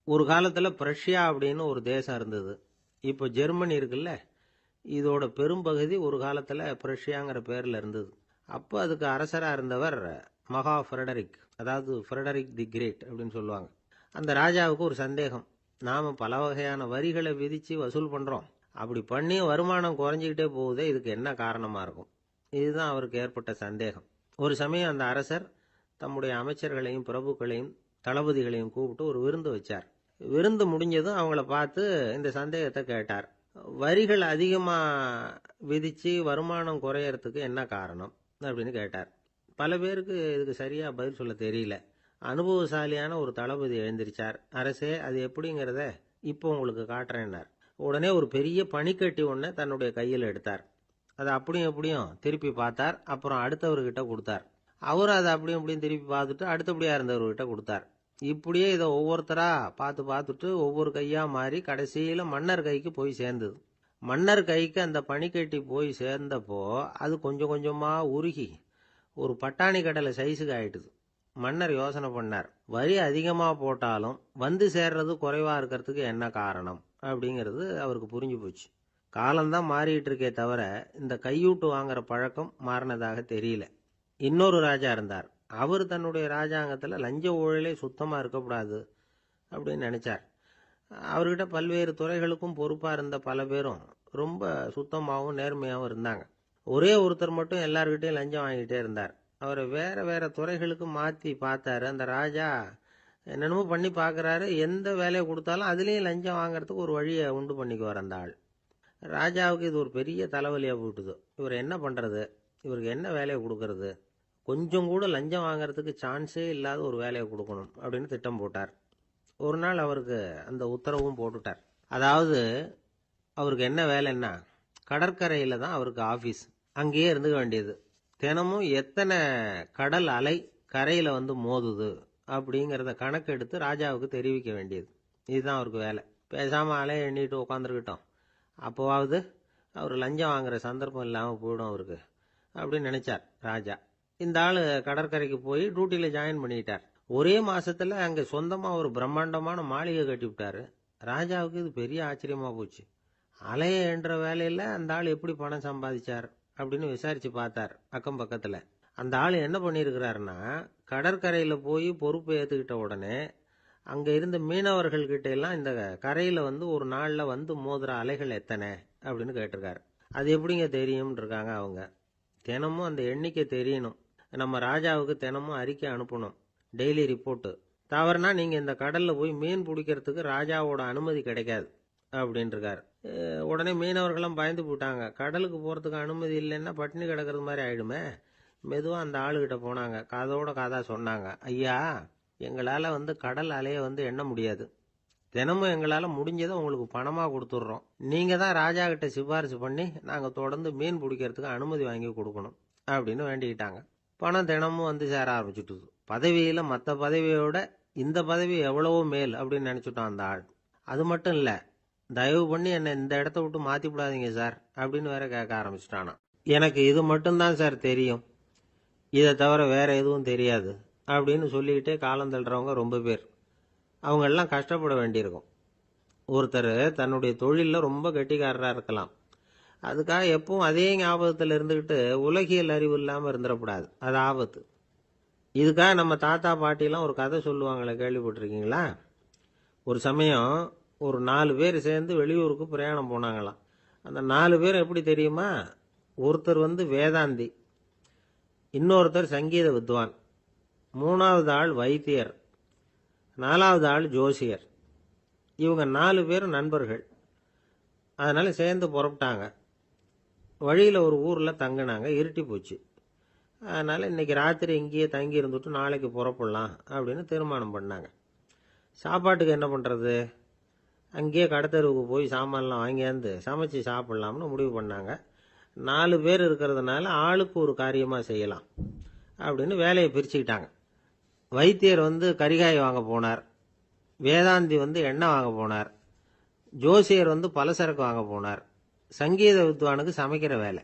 ஒரு காலத்துல பிரஷ்யா அப்படின்னு ஒரு தேசம் இருந்தது. இப்போ ஜெர்மனி இருக்குல்ல, இதோட பெரும்பகுதி ஒரு காலத்துல பிரஷ்யாங்கிற பேர்ல இருந்தது. அப்போ அதுக்கு அரசரா இருந்தவர் மகா ஃப்ரெடரிக், அதாவது ஃப்ரெடரிக் தி கிரேட் அப்படின்னு சொல்லுவாங்க. அந்த ராஜாவுக்கு ஒரு சந்தேகம். நாம பல வகையான வரிகளை விதிச்சு வசூல் பண்றோம், அப்படி பண்ணி வருமானம் குறைஞ்சிக்கிட்டே போகுதே, இதுக்கு என்ன காரணமா இருக்கும்? இதுதான் அவருக்கு ஏற்பட்ட சந்தேகம். ஒரு சமயம் அந்த அரசர் தம்முடைய அமைச்சர்களையும் பிரபுக்களையும் தளபதிகளையும் கூப்பிட்டு ஒரு விருந்து வச்சார். விருந்து முடிஞ்சதும் அவங்கள பார்த்து இந்த சந்தேகத்தை கேட்டார். வரிகள் அதிகமா விதிச்சு வருமானம் குறையறதுக்கு என்ன காரணம் அப்படின்னு கேட்டார். பல பேருக்கு இதுக்கு சரியா பதில் சொல்ல தெரியல. அனுபவசாலியான ஒரு தளபதி எழுந்திருச்சார். அரசே, அது எப்படிங்கிறத இப்போ உங்களுக்கு காட்டுறேன்னார். உடனே ஒரு பெரிய பனிக்கட்டி ஒன்றை தன்னுடைய கையில் எடுத்தார். அதை அப்படியும் எப்படியும் திருப்பி பார்த்தார். அப்புறம் அடுத்தவர்கிட்ட கொடுத்தார். அவர் அதை அப்படியும் இப்படியும் திருப்பி பார்த்துட்டு அடுத்தபடியா இருந்தவர்கிட்ட கொடுத்தார். இப்படியே இதை ஒவ்வொருத்தரா பார்த்து பார்த்துட்டு ஒவ்வொரு கையா மாறி கடைசியில மன்னர் கைக்கு போய் சேர்ந்தது. மன்னர் கைக்கு அந்த பனிக்கட்டி போய் சேர்ந்தப்போ அது கொஞ்சம் கொஞ்சமா உருகி ஒரு பட்டாணி கடலை சைஸுக்கு ஆயிட்டுது. மன்னர் யோசனை பண்ணார், வரி அதிகமா போட்டாலும் வந்து சேர்றது குறைவா இருக்கிறதுக்கு என்ன காரணம் அப்படிங்கிறது அவருக்கு புரிஞ்சு போச்சு. காலம்தான் மாறிட்டு இருக்கே தவிர இந்த கையூட்டு வாங்குற பழக்கம் மாறினதாக தெரியல. இன்னொரு ராஜா இருந்தார். அவர் தன்னுடைய ராஜாங்கத்தில் லஞ்ச ஊழலே சுத்தமாக இருக்கக்கூடாது அப்படின்னு நினைச்சார். அவர்கிட்ட பல்வேறு துறைகளுக்கும் பொறுப்பாக இருந்த பல பேரும் ரொம்ப சுத்தமாகவும் நேர்மையாகவும் இருந்தாங்க. ஒரே ஒருத்தர் மட்டும் எல்லார்கிட்டையும் லஞ்சம் வாங்கிட்டே இருந்தார். அவரை வேற வேற துறைகளுக்கு மாற்றி பார்த்தாரு. அந்த ராஜா என்னென்னமோ பண்ணி பார்க்குறாரு. எந்த வேலையை கொடுத்தாலும் அதுலேயும் லஞ்சம் வாங்குறதுக்கு ஒரு வழியை உண்டு பண்ணிக்குவார் அந்த ஆள். ராஜாவுக்கு இது ஒரு பெரிய தலைவலியாக போட்டுது. இவர் என்ன பண்ணுறது, இவருக்கு என்ன வேலையை கொடுக்கறது, கொஞ்சம் கூட லஞ்சம் வாங்கறதுக்கு சான்ஸே இல்லாத ஒரு வேலையை கொடுக்கணும் அப்படின்னு திட்டம் போட்டார். ஒரு நாள் அவருக்கு அந்த உத்தரவும் போட்டுட்டார். அதாவது அவருக்கு என்ன வேலைன்னா, கடற்கரையில் தான் அவருக்கு ஆஃபீஸ். அங்கேயே இருந்துக்க வேண்டியது. தினமும் எத்தனை கடல் அலை கரையில் வந்து மோதுது அப்படிங்கிறத கணக்கெடுத்து ராஜாவுக்கு தெரிவிக்க வேண்டியது. இதுதான் அவருக்கு வேலை. பேசாமல் அலையை எண்ணிட்டு உட்காந்துருக்கிட்டோம், அப்போவாவது அவர் லஞ்சம் வாங்குற சந்தர்ப்பம் இல்லாமல் போயிடும் அவருக்கு அப்படின்னு நினைச்சார் ராஜா. இந்த ஆள் கடற்கரைக்கு போய் டியூட்டியில் ஜாயின் பண்ணிட்டார். ஒரே மாசத்துல அங்கே சொந்தமாக ஒரு பிரம்மாண்டமான மாளிகை கட்டி விட்டாரு. ராஜாவுக்கு இது பெரிய ஆச்சரியமா போச்சு. அலைய என்ற வேலையில் அந்த ஆள் எப்படி பணம் சம்பாதிச்சார் அப்படின்னு விசாரிச்சு பார்த்தார் அக்கம் பக்கத்தில். அந்த ஆள் என்ன பண்ணியிருக்கிறாருன்னா, கடற்கரையில் போய் பொறுப்பு ஏற்றுக்கிட்ட உடனே அங்கே இருந்த மீனவர்கள்கிட்ட எல்லாம் இந்த கரையில் வந்து ஒரு நாளில் வந்து மோதுற அலைகள் எத்தனை அப்படின்னு கேட்டிருக்காரு. அது எப்படிங்க தெரியும்னு இருக்காங்க அவங்க. தினமும் அந்த எண்ணிக்கை தெரியணும். நம்ம ராஜாவுக்கு தினமும் அறிக்கை அனுப்பணும், டெய்லி ரிப்போர்ட்டு. தவறுனா நீங்கள் இந்த கடலில் போய் மீன் பிடிக்கிறதுக்கு ராஜாவோட அனுமதி கிடைக்காது அப்படின்னு இருக்காரு. உடனே மீனவர்களும் பயந்து போட்டாங்க. கடலுக்கு போகிறதுக்கு அனுமதி இல்லைன்னா பட்டினி கிடக்கிறது மாதிரி ஆயிடுமே. மெதுவாக அந்த ஆளுகிட்ட போனாங்க. காதோட காதா சொன்னாங்க, ஐயா, எங்களால் வந்து கடல் அலையை வந்து எண்ண முடியாது. தினமும் எங்களால் முடிஞ்சதை உங்களுக்கு பணமாக கொடுத்துட்றோம். நீங்கள் தான் ராஜா கிட்ட சிபாரிசு பண்ணி நாங்கள் தொடர்ந்து மீன் பிடிக்கிறதுக்கு அனுமதி வாங்கி கொடுக்கணும் அப்படின்னு வேண்டிக்கிட்டாங்க. பணம் தினமும் வந்து சேர ஆரம்பிச்சுட்டுது. பதவியில் மற்ற பதவியோட இந்த பதவி எவ்வளவோ மேல் அப்படின்னு நினச்சிட்டோம் அந்த ஆள். அது மட்டும் இல்லை, தயவு பண்ணி என்னை இந்த இடத்த விட்டு மாற்றி விடாதீங்க சார் அப்படின்னு வேற கேட்க ஆரம்பிச்சிட்டானா. எனக்கு இது மட்டும்தான் சார் தெரியும், இதை தவிர வேற எதுவும் தெரியாது அப்படின்னு சொல்லிக்கிட்டே காலம் தள்ளுறவங்க ரொம்ப பேர். அவங்கெல்லாம் கஷ்டப்பட வேண்டியிருக்கும். ஒருத்தர் தன்னுடைய தொழிலில் ரொம்ப கெட்டிக்காரராக இருக்கலாம். அதுக்காக எப்பவும் அதே ஞாபகத்தில் இருந்துக்கிட்டு உலகியல் அறிவு இல்லாமல் இருந்துடக்கூடாது. அது ஆபத்து. இதுக்காக நம்ம தாத்தா பாட்டிலாம் ஒரு கதை சொல்லுவாங்களே, கேள்விப்பட்டிருக்கீங்களா? ஒரு சமயம் ஒரு 4 பேர் சேர்ந்து வெளியூருக்கு பிரயாணம் போனாங்களாம். அந்த 4 பேர் எப்படி தெரியுமா? ஒருத்தர் வந்து வேதாந்தி, இன்னொருத்தர் சங்கீத வித்வான், 3வது ஆள் வைத்தியர், 4வது ஆள் ஜோசியர். இவங்க 4 பேரும் நண்பர்கள். அதனால சேர்ந்து புறப்பட்டாங்க. வழியில் ஒரு ஊரில் தங்கினாங்க. இருட்டி போச்சு. அதனால் இன்னைக்கு ராத்திரி இங்கேயே தங்கி இருந்துட்டு நாளைக்கு புறப்படலாம் அப்படின்னு தீர்மானம் பண்ணாங்க. சாப்பாட்டுக்கு என்ன பண்ணுறது? அங்கேயே கடத்தெருவுக்கு போய் சாமான்லாம் வாங்கியாந்து சமைச்சு சாப்பிட்லாம்னு முடிவு பண்ணாங்க. 4 பேர் இருக்கிறதுனால ஆளுக்கு ஒரு காரியமாக செய்யலாம் அப்படின்னு வேலையை பிரிச்சுக்கிட்டாங்க. வைத்தியர் வந்து கரிகாய் வாங்க போனார், வேதாந்தி வந்து எண்ணெய் வாங்க போனார், ஜோசியர் வந்து பலசரக்கு வாங்க போனார், சங்கீத வித்வானுக்கு சமைக்கிற வேலை.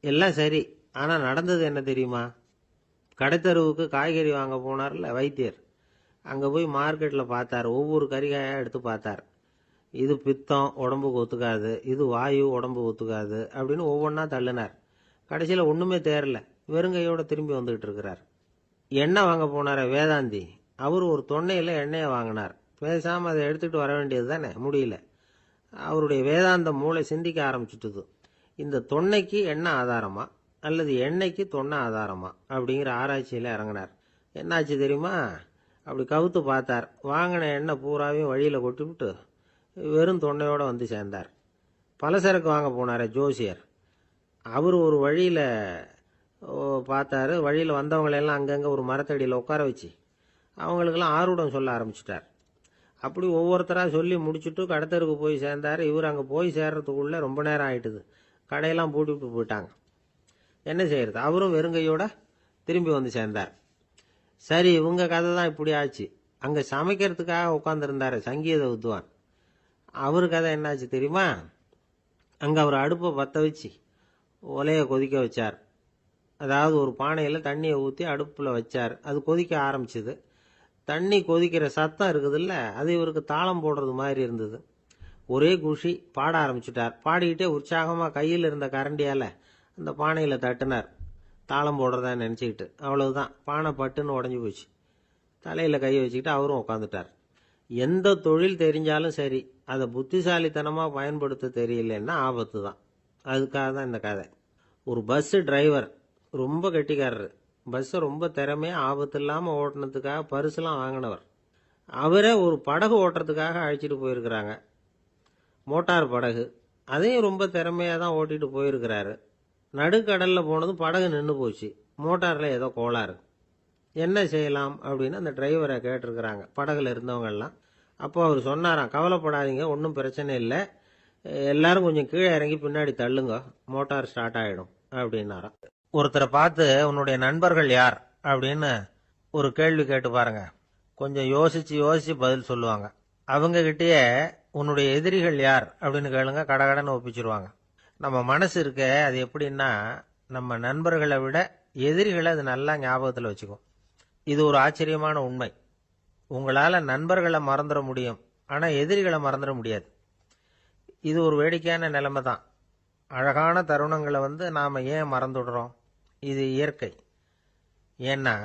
எல்லாம் சரி, ஆனால் நடந்தது என்ன தெரியுமா? கடைத்தெருவுக்கு காய்கறி வாங்க போனார்ல வைத்தியர், அங்கே போய் மார்க்கெட்டில் பார்த்தார். ஒவ்வொரு கறிகாயாக எடுத்து பார்த்தார். இது பித்தம், உடம்புக்கு ஒத்துக்காது. இது வாயு, உடம்பு ஒத்துக்காது அப்படின்னு ஒவ்வொன்றா தள்ளினார். கடைசியில் ஒன்றுமே தேரல. வெறுங்கையோட திரும்பி வந்துகிட்டு இருக்கிறார். எண்ணெய் வாங்க போனார் வேதாந்தி. அவர் ஒரு தொன்னையில் எண்ணெயை வாங்கினார். பேசாமல் அதை எடுத்துகிட்டு வர வேண்டியது தானே, முடியல. அவருடைய வேதாந்த மூளை சிந்திக்க ஆரம்பிச்சுட்டுது. இந்த தொன்னைக்கு எண்ணெய் ஆதாரமா அல்லது எண்ணெய்க்கு தொன்னை ஆதாரமா அப்படிங்கிற ஆராய்ச்சியில் இறங்கினார். என்னாச்சு தெரியுமா? அப்படி கவுத்து பார்த்தார். வாங்கின எண்ணெய் பூராவையும் வழியில் கொட்டிவிட்டு வெறும் தொன்னையோடு வந்து சேர்ந்தார். பலசரக்கு வாங்க போனார் ஜோசியர். அவர் ஒரு வழியில் பார்த்தாரு. வழியில் வந்தவங்களெல்லாம் அங்கங்கே ஒரு மரத்தடியில் உட்கார வச்சு அவங்களுக்கெல்லாம் ஆர்வம் சொல்ல ஆரம்பிச்சிட்டார். அப்படி ஒவ்வொருத்தராக சொல்லி முடிச்சுட்டு கடத்தருக்கு போய் சேர்ந்தார். இவர் அங்கே போய் சேர்றதுக்குள்ளே ரொம்ப நேரம் ஆயிட்டுது. கடையெல்லாம் பூட்டிவிட்டு போயிட்டாங்க. என்ன செய்யறது? அவரும் வெறுங்கையோட திரும்பி வந்து சேர்ந்தார். சரி, இவங்க கதை தான் இப்படி ஆச்சு. அங்கே சமைக்கிறதுக்காக உட்காந்துருந்தார் சங்கீத வித்வான். அவர் கதை என்னாச்சு தெரியுமா? அங்கே அவர் அடுப்பை பற்ற வச்சு ஒலையை கொதிக்க வச்சார். அதாவது ஒரு பானையில் தண்ணியை ஊற்றி அடுப்பில் வச்சார். அது கொதிக்க ஆரம்பிச்சுது. தண்ணி கொதிக்கிற சத்தம் இருக்குதுல்ல, அது இவருக்கு தாளம் போடுறது மாதிரி இருந்தது. ஒரே குஷி, பாட ஆரம்பிச்சுட்டார். பாடிக்கிட்டே உற்சாகமாக கையில் இருந்த கரண்டியால் அந்த பானையில் தட்டினார். தாளம் போடுறதா நினச்சிக்கிட்டு. அவ்வளவுதான், பானை பட்டுன்னு உடஞ்சி போச்சு. தலையில் கையை வச்சுக்கிட்டு அவரும் உட்காந்துட்டார். எந்த தொழில் தெரிஞ்சாலும் சரி, அதை புத்திசாலித்தனமாக பயன்படுத்த தெரியலன்னா ஆபத்து தான். அதுக்காக தான் இந்த கதை. ஒரு பஸ்ஸு டிரைவர் ரொம்ப கெட்டிக்காரரு. பஸ்ஸை ரொம்ப திறமையாக ஆபத்து இல்லாமல் ஓட்டினதுக்காக பரிசுலாம் வாங்கினவர். அவரே ஒரு படகு ஓட்டுறதுக்காக அழைச்சிட்டு போயிருக்கிறாங்க. மோட்டார் படகு. அதையும் ரொம்ப திறமையாக தான் ஓட்டிகிட்டு போயிருக்கிறாரு. நடுக்கடலில் போனதும் படகு நின்று போச்சு. மோட்டாரில் ஏதோ கோளாறு. என்ன செய்யலாம் அப்படின்னு அந்த டிரைவரை கேட்டிருக்கிறாங்க படகுல இருந்தவங்கெல்லாம். அப்போ அவர் சொன்னாராம், கவலைப்படாதீங்க, ஒன்றும் பிரச்சனை இல்லை, எல்லாரும் கொஞ்சம் கீழே இறங்கி பின்னாடி தள்ளுங்க, மோட்டார் ஸ்டார்ட் ஆகிடும் அப்படின்னாராம். ஒருத்தரை பார்த்து உன்னுடைய நண்பர்கள் யார் அப்படின்னு ஒரு கேள்வி கேட்டு பாருங்க. கொஞ்சம் யோசிச்சு யோசிச்சு பதில் சொல்லுவாங்க. அவங்க கிட்டேயே உன்னுடைய எதிரிகள் யார் அப்படின்னு கேளுங்க, கடகடன்னு ஒப்பிச்சிருவாங்க. நம்ம மனசு இருக்க, அது எப்படின்னா நம்ம நண்பர்களை விட எதிரிகளை அது நல்லா ஞாபகத்தில் வச்சுக்கும். இது ஒரு ஆச்சரியமான உண்மை. உங்களால் நண்பர்களை மறந்துட முடியும், ஆனால் எதிரிகளை மறந்துட முடியாது. இது ஒரு வேடிக்கையான நிலைமை தான். அழகான தருணங்களை நாம் ஏன் மறந்துடுறோம்? இது இயற்கை. ஏன்னா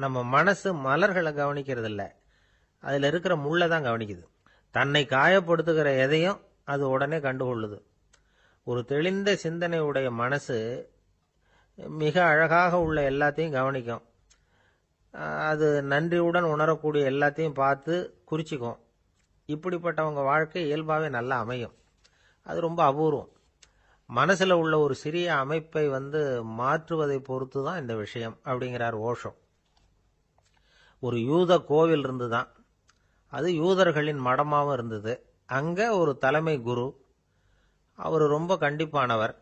நம்ம மனசு மலர்களை கவனிக்கிறது இல்லை, அதில் இருக்கிற முள்ளை தான் கவனிக்குது. தன்னை காயப்படுத்துகிற எதையும் அது உடனே கண்டுகொள்ளுது. ஒரு தெளிந்த சிந்தனையுடைய மனசு மிக அழகாக உள்ள எல்லாத்தையும் கவனிக்கும். அது நன்றியுடன் உணரக்கூடிய எல்லாத்தையும் பார்த்து குறிச்சிக்கும். இப்படிப்பட்டவங்க வாழ்க்கை இயல்பாகவே நல்லா அமையும். அது ரொம்ப அபூர்வம். மனசில் உள்ள ஒரு சிறிய அமைப்பை மாற்றுவதை பொறுத்து தான் இந்த விஷயம் அப்படிங்கிறார் ஓஷோ. ஒரு யூத கோவில் இருந்துதான். அது யூதர்களின் மடமாகவும் இருந்தது. அங்கே ஒரு தலைமை குரு, அவர் ரொம்ப கண்டிப்பானவர்.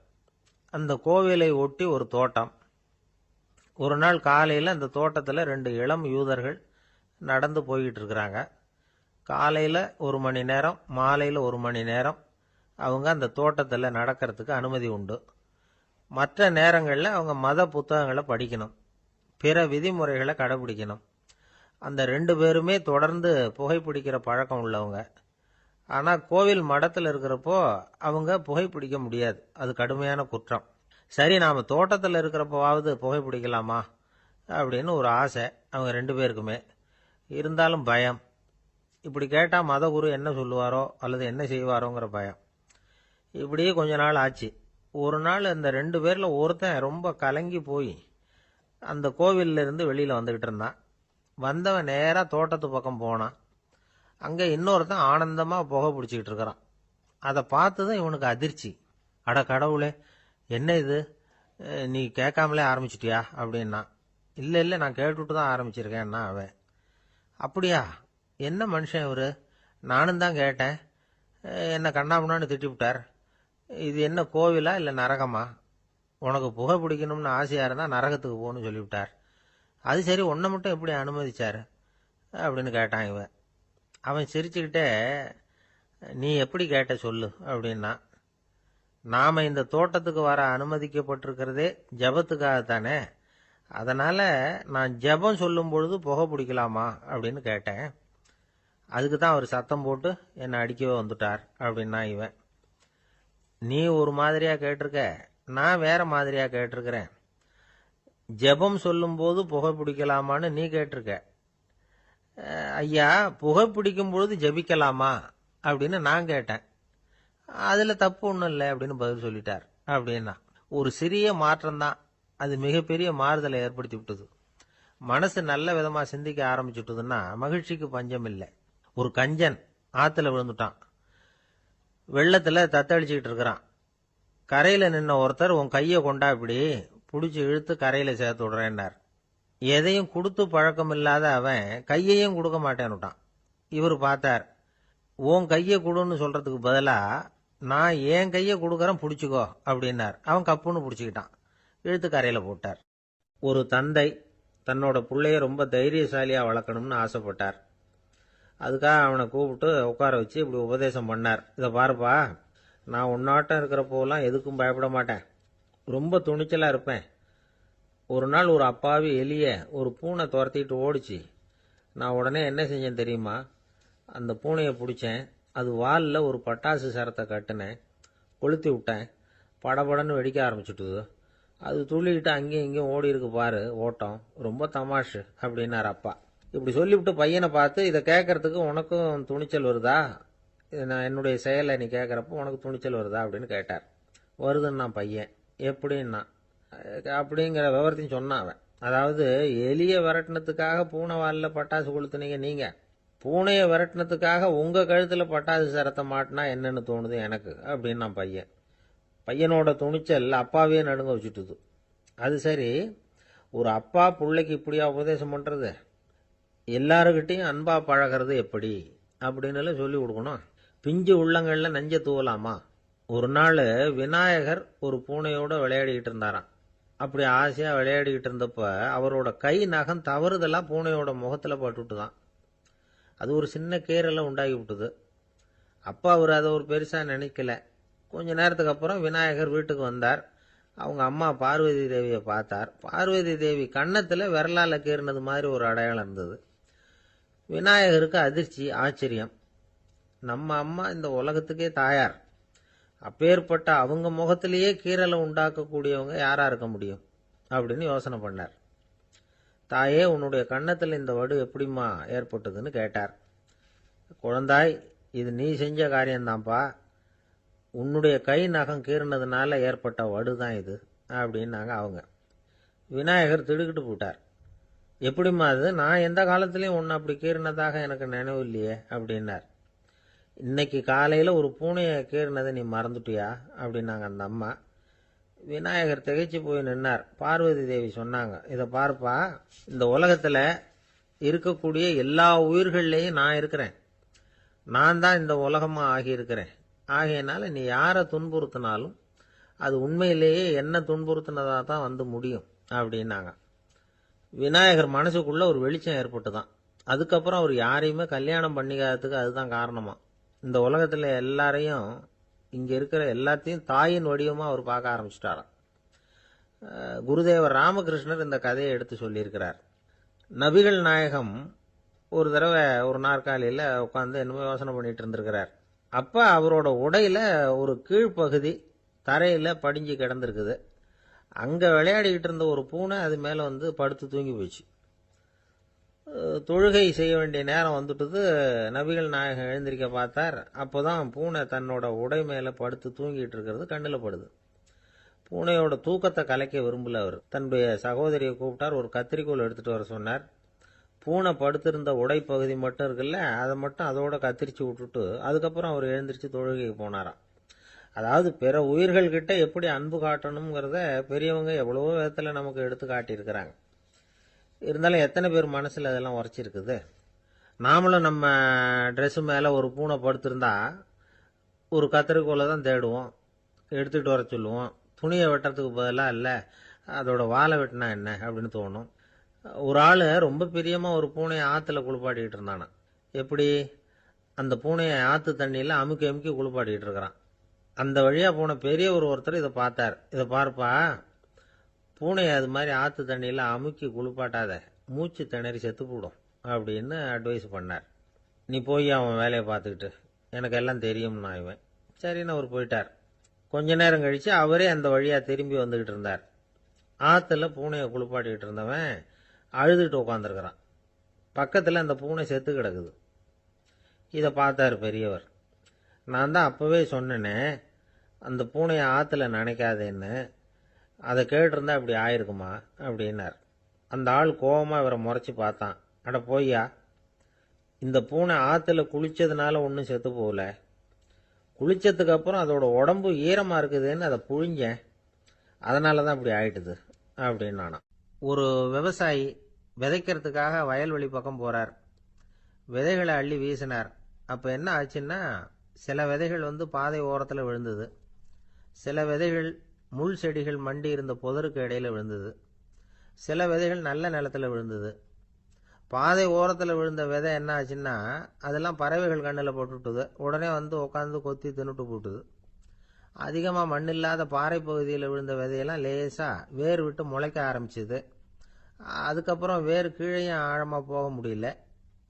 அந்த கோவிலை ஒட்டி ஒரு தோட்டம். ஒரு நாள் காலையில் அந்த தோட்டத்தில் 2 இளம் யூதர்கள் நடந்து போய்கிட்டு இருக்கிறாங்க. காலையில் 1 மணி நேரம், மாலையில் 1 மணி நேரம் அவங்க அந்த தோட்டத்தில் நடக்கிறதுக்கு அனுமதி உண்டு. மற்ற நேரங்களில் அவங்க மத புத்தகங்களை படிக்கணும், பிற விதிமுறைகளை கடைபிடிக்கணும். அந்த 2 பேருமே தொடர்ந்து புகைப்பிடிக்கிற பழக்கம் உள்ளவங்க. ஆனால் கோவில் மடத்தில் இருக்கிறப்போ அவங்க புகைப்பிடிக்க முடியாது, அது கடுமையான குற்றம். சரி, நாம் தோட்டத்தில் இருக்கிறப்போவாவது புகைப்பிடிக்கலாமா அப்படின்னு ஒரு ஆசை அவங்க 2 பேருக்குமே. இருந்தாலும் பயம். இப்படி கேட்டால் மதகுரு என்ன சொல்லுவாரோ அல்லது என்ன செய்வாரோங்கிற பயம். இப்படியே கொஞ்ச நாள் ஆச்சு. ஒரு நாள் அந்த 2 பேரில் ஒருத்தன் ரொம்ப கலங்கி போய் அந்த கோவிலில் இருந்து வெளியில் வந்துக்கிட்டு இருந்தான். வந்தவன் நேராக தோட்டத்து பக்கம் போனான். அங்கே இன்னொருத்தன் ஆனந்தமாக புகை பிடிச்சிக்கிட்டு இருக்கிறான். அதை பார்த்து தான் இவனுக்கு அதிர்ச்சி. அட கடவுளே, என்ன இது, நீ கேட்காமலே ஆரம்பிச்சிட்டியா அப்படின்னா. இல்லை, நான் கேட்டுட்டு தான் ஆரம்பிச்சிருக்கேன்னா அவன். அப்படியா, என்ன மனுஷன் இவர், நானும் தான் கேட்டேன், என்ன கண்ணாமுன்னான்னு திட்டிவிட்டார். இது என்ன கோவிலா இல்லை நரகமா? உனக்கு புகை பிடிக்கணும்னு ஆசையாக இருந்தால் நரகத்துக்கு போகணும்னு சொல்லிவிட்டார். அது சரி, உன்னை மட்டும் எப்படி அனுமதிச்சார் அப்படின்னு கேட்டான் இவன். அவன் சிரிச்சுக்கிட்டே, நீ எப்படி கேட்ட சொல்லு அப்படின்னா. நாம் இந்த தோட்டத்துக்கு வர அனுமதிக்கப்பட்டிருக்கிறதே ஜபத்துக்காகத்தானே, அதனால நான் ஜெபம் சொல்லும் பொழுது புகை பிடிக்கலாமா அப்படின்னு கேட்டேன். அதுக்கு தான் அவர் சத்தம் போட்டு என்னை அடிக்கவே வந்துட்டார் அப்படின்னா இவன். நீ ஒரு மாதிரியா கேட்டிருக்க, நான் வேற மாதிரியா கேட்டிருக்கிறேன். ஜெபம் சொல்லும் போது புகை பிடிக்கலாமான்னு நீ கேட்டிருக்க. ஐயா, புகை பிடிக்கும் பொழுது ஜெபிக்கலாமா அப்படின்னு நான் கேட்டேன். அதுல தப்பு ஒன்றும் இல்லை அப்படின்னு பதில் சொல்லிட்டார் அப்படின்னா. ஒரு சிறிய மாற்றம்தான் அது மிகப்பெரிய மாறுதலை ஏற்படுத்தி விட்டது. மனசு நல்ல விதமா சிந்திக்க ஆரம்பிச்சுட்டுதுன்னா மகிழ்ச்சிக்கு பஞ்சம் இல்லை. ஒரு கஞ்சன் ஆத்துல விழுந்துட்டான். வெள்ளத்துல தத்தளிச்சுக்கிட்டு இருக்கிறான். கரையில நின்ன ஒருத்தர் உன் கையை கொண்டா இப்படி பிடிச்சி இழுத்து கரையில சேர்த்து விடுறேன்னார். எதையும் கொடுத்து பழக்கம் இல்லாத அவன் கையையும் கொடுக்க மாட்டேன்னுட்டான். இவர் பார்த்தார். உன் கையை கொடுன்னு சொல்றதுக்கு பதிலா நான் என் கையை கொடுக்கறேன் பிடிச்சிக்கோ அப்படின்னார். அவன் கப்புன்னு பிடிச்சிக்கிட்டான். இழுத்து கரையில போட்டார். ஒரு தந்தை தன்னோட பிள்ளைய ரொம்ப தைரியசாலியா வளர்க்கணும்னு ஆசைப்பட்டார். அதுக்காக அவனை கூப்பிட்டு உட்கார வச்சு இப்படி உபதேசம் பண்ணார். இதை பாருப்பா, நான் உன்னாட்டம் இருக்கிறப்போலாம் எதுக்கும் பயப்பட மாட்டேன். ரொம்ப துணிச்சலா இருப்பேன். ஒரு நாள் ஒரு அப்பாவி எலிய ஒரு பூனை துரத்திட்டு ஓடிச்சு. நான் உடனே என்ன செஞ்சேன் தெரியுமா? அந்த பூனையை பிடிச்சேன். அது வாலில் ஒரு பட்டாசு சரத்தை கட்டினேன். கொளுத்தி விட்டேன். படபடன்னு வெடிக்க ஆரம்பிச்சுட்டுது. அது துள்ளிக்கிட்டு அங்கேயும் இங்கேயும் ஓடி இருக்கு பாரு ஓட்டம். ரொம்ப தமாஷு அப்படின்னார் அப்பா. இப்படி சொல்லிவிட்டு பையனை பார்த்து, இதை கேட்கறதுக்கு உனக்கும் துணிச்சல் வருதா? நான் என்னுடைய செயலை நீ கேட்கறப்ப உனக்கு துணிச்சல் வருதா அப்படின்னு கேட்டார். வருதுன்னா பையன். எப்படின்னா அப்படிங்கிற விவரத்தையும் சொன்னான் அவன். அதாவது எலிய விரட்டினத்துக்காக பூனை வாலில் பட்டாசு கொளுத்துனீங்க நீங்க. பூனையை விரட்டினத்துக்காக உங்க கழுத்துல பட்டாசு சரத்தை மாட்டினா என்னன்னு தோணுது எனக்கு அப்படின்னா பையன். பையனோட துணிச்சல் அப்பாவே நடுங்க வச்சுட்டுது. அது சரி, ஒரு அப்பா பிள்ளைக்கு இப்படியா உபதேசம் பண்றது? எல்லாருக்கிட்டையும் அன்பா பழகிறது எப்படி அப்படின்னு சொல்லி கொடுக்கணும். பிஞ்சு உள்ளங்கள்ல நஞ்ச தூவலாமா? ஒரு நாள் விநாயகர் ஒரு பூனையோட விளையாடிக்கிட்டு இருந்தாராம். அப்படி ஆசையா விளையாடிக்கிட்டு இருந்தப்ப அவரோட கை நகம் தவறுதலா பூனையோட முகத்துல பட்டுட்டுதான். அது ஒரு சின்ன கீறலை உண்டாகி விட்டுது. அப்பா அவர் அதை ஒரு பெருசா நினைக்கல. கொஞ்ச நேரத்துக்கு அப்புறம் விநாயகர் வீட்டுக்கு வந்தார். அவங்க அம்மா பார்வதி தேவியை பார்த்தார். பார்வதி தேவி கன்னத்துல விரலால கீறினது மாதிரி ஒரு அடையாளம் இருந்தது. விநாயகருக்கு அதிர்ச்சி, ஆச்சரியம். நம்ம அம்மா இந்த உலகத்துக்கே தாயார். அப்பேற்பட்ட அவங்க முகத்திலேயே கீறலை உண்டாக்கக்கூடியவங்க யாரா இருக்க முடியும் அப்படின்னு யோசனை பண்ணார். தாயே, உன்னுடைய கன்னத்தில் இந்த வடு எப்படிம்மா ஏற்பட்டதுன்னு கேட்டார். குழந்தாய், இது நீ செஞ்ச காரியம்தான்ப்பா. உன்னுடைய கை நகம் கீறினதுனால ஏற்பட்ட வடுதான் இது அப்படின்னாங்க அவங்க. விநாயகர் திடுக்கிட்டு போட்டார். எப்படிம்மா அது? நான் எந்த காலத்திலையும் ஒன்று அப்படி கீறினதாக எனக்கு நினைவு இல்லையே அப்படின்னார். இன்னைக்கு காலையில் ஒரு பூனையை கீறினதை நீ மறந்துட்டியா அப்படின்னாங்க அந்த அம்மா. விநாயகர் திகைச்சு போய் நின்னார். பார்வதி தேவி சொன்னாங்க, இதை பார்ப்பா, இந்த உலகத்தில் இருக்கக்கூடிய எல்லா உயிர்கள்லையும் நான் இருக்கிறேன். நான் தான் இந்த உலகமாக ஆகியிருக்கிறேன். ஆகையினால நீ யாரை துன்புறுத்தினாலும் அது உண்மையிலேயே என்ன துன்புறுத்தினதா தான் வந்து முடியும் அப்படின்னாங்க. விநாயகர் மனசுக்குள்ள ஒரு வெளிச்சம் ஏற்பட்டுதான். அதுக்கப்புறம் அவர் யாரையுமே கல்யாணம் பண்ணிக்காததுக்கு அதுதான் காரணமா. இந்த உலகத்துல எல்லாரையும், இங்க இருக்கிற எல்லாத்தையும் தாயின் வடிவமா அவர் பார்க்க ஆரம்பிச்சிட்டாராம். குருதேவர் ராமகிருஷ்ணர் இந்த கதையை எடுத்து சொல்லியிருக்கிறார். நபிகள் நாயகம் ஒரு தடவை ஒரு நாற்காலியில உட்காந்து என்னமோ யோசனை பண்ணிட்டு இருந்திருக்கிறார். அப்ப அவரோட உடையில ஒரு கீழ்ப்பகுதி தரையில படிஞ்சு கிடந்திருக்குது. அங்க விளையாடிக்கிட்டு இருந்த ஒரு பூனை அது மேல வந்து படுத்து தூங்கி போயிடுச்சு. தொழுகை செய்ய வேண்டிய நேரம் வந்துட்டது. நபிகள் நாயகம் எழுந்திருக்க பார்த்தார். அப்போதான் பூனை தன்னோட உடை மேல படுத்து தூங்கிட்டு இருக்கிறது கண்ணில் படுது. பூனையோட தூக்கத்தை கலைக்க விரும்பல அவர். தன்னுடைய சகோதரியை கூப்பிட்டார். ஒரு கத்திரிக்கோள் எடுத்துட்டு வர சொன்னார். பூனை படுத்திருந்த உடை பகுதி மட்டும் இருக்குல்ல, அதை மட்டும் அதோட கத்திரிச்சு விட்டுட்டு அதுக்கப்புறம் அவர் எழுந்திரிச்சு தொழுகைக்கு போனாராம். அதாவது பிற உயிர்கள் கிட்ட எப்படி அன்பு காட்டணுங்கிறத பெரியவங்க எவ்வளவோ விதத்துல நமக்கு எடுத்து காட்டியிருக்கிறாங்க. இருந்தாலும் எத்தனை பேர் மனசுல அதெல்லாம் உரைச்சிருக்குது? நாமளும் நம்ம ட்ரெஸ் மேல ஒரு பூனை படுத்திருந்தா ஒரு கத்திரிக்கோலை தான் தேடுவோம், எடுத்துட்டு வர சொல்லுவோம். துணியை வெட்டுறதுக்கு பதிலாக இல்லை அதோட வாழை வெட்டினா என்ன அப்படின்னு தோணும். ஒரு ஆள் ரொம்ப பிரியமா ஒரு பூனையை ஆற்றுல குளிப்பாட்டிக்கிட்டு இருந்தானா. எப்படி? அந்த பூனையை ஆற்று தண்ணியில் அமுக்கி அமுக்கி குளிப்பாட்டிக்கிட்டு இருக்கிறான். அந்த வழியாக போன பெரியவர் ஒருத்தர் இதை பார்த்தார். இதை பார்ப்பா, பூனையை அது மாதிரி ஆற்று தண்ணியில் அமுக்கி குளிப்பாட்டாத, மூச்சு திணறி செத்து போடும் அப்படின்னு அட்வைஸ் பண்ணார். நீ போய் அவன் வேலையை பார்த்துக்கிட்டு, எனக்கு எல்லாம் தெரியும்னா இவன். சரின்னு அவர் போயிட்டார். கொஞ்ச நேரம் கழித்து அவரே அந்த வழியாக திரும்பி வந்துக்கிட்டு இருந்தார். ஆற்றுல பூனையை குளிப்பாட்டிக்கிட்டு இருந்தவன் அழுதுகிட்டு உட்காந்துருக்கிறான். பக்கத்தில் அந்த பூனை செத்து கிடக்குது. இதை பார்த்தார் பெரியவர். நான் தான் அப்போவே சொன்னேனே அந்த பூனையை ஆற்றுல நினைக்காதேன்னு, அதை கேட்டிருந்தா இப்படி ஆயிருக்குமா அப்படின்னார். அந்த ஆள் கோபமாக இவரை முறைச்சி பார்த்தான். அட போய்யா, இந்த பூனை ஆற்றுல குளித்ததுனால ஒன்றும் செத்து போகல, குளித்ததுக்கு அப்புறம் அதோட உடம்பு ஈரமாக இருக்குதுன்னு அதை புழிஞ்சேன், அதனால தான் இப்படி ஆயிட்டுது அப்படின்னு. ஒரு விவசாயி விதைக்கிறதுக்காக வயல்வெளி பக்கம் போகிறார். விதைகளை அள்ளி வீசினார். அப்போ என்ன ஆச்சுன்னா, சில விதைகள் பாதை ஓரத்தில் விழுந்தது, சில விதைகள் முள் செடிகள் மண்டி இருந்த புதருக்கு இடையில விழுந்தது, சில விதைகள் நல்ல நிலத்தில் விழுந்தது. பாதை ஓரத்தில் விழுந்த விதை என்ன ஆச்சுன்னா, அதெல்லாம் பறவைகள் கண்ணில் போட்டுவிட்டுது. உடனே உட்காந்து கொத்தி தின்னுட்டு போட்டுது. அதிகமாக மண் இல்லாத பாறை பகுதியில் விழுந்த விதையெல்லாம் லேசாக வேர் விட்டு முளைக்க ஆரம்பிச்சுது. அதுக்கப்புறம் வேர் கீழேயும் ஆழமாக போக முடியல,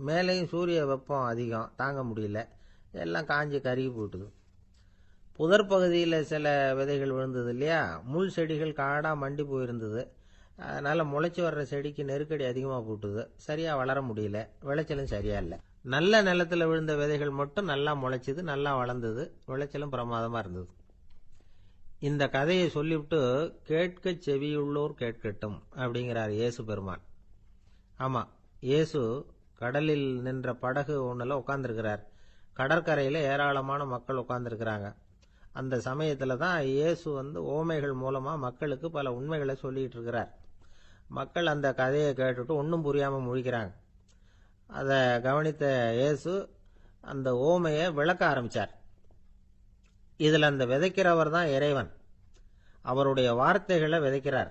மேலேயும் சூரிய வெப்பம் அதிகம் தாங்க முடியல, எல்லாம் காஞ்சி கருகி போட்டுது. புதர் பகுதியில் சில விதைகள் விழுந்தது இல்லையா, முள் செடிகள் காடாக மண்டி போயிருந்தது. அதனால் முளைச்சி வர்ற செடிக்கு நெருக்கடி அதிகமாக போட்டுது, சரியாக வளர முடியல, விளைச்சலும் சரியா இல்லை. நல்ல நிலத்தில் விழுந்த விதைகள் மட்டும் நல்லா முளைச்சிது, நல்லா வளர்ந்தது, விளைச்சலும் பிரமாதமாக இருந்தது. இந்த கதையை சொல்லிவிட்டு கேட்க செவியுள்ளோர் கேட்கட்டும் அப்படிங்கிறார் இயேசு பெருமான். ஆமாம், இயேசு கடலில் நின்ற படகு ஒன்றில் உட்காந்துருக்கிறார். கடற்கரையில் ஏராளமான மக்கள் உட்காந்துருக்கிறாங்க. அந்த சமயத்தில் தான் இயேசு ஓமைகள் மூலமாக மக்களுக்கு பல உண்மைகளை சொல்லிகிட்டு இருக்கிறார். மக்கள் அந்த கதையை கேட்டுட்டு ஒன்றும் புரியாமல் முழிக்கிறாங்க. அதை கவனித்த இயேசு அந்த ஓமையை விளக்க ஆரம்பித்தார். இதில் அந்த விதைக்கிறவர் தான் இறைவன். அவருடைய வார்த்தைகளை விதைக்கிறார்.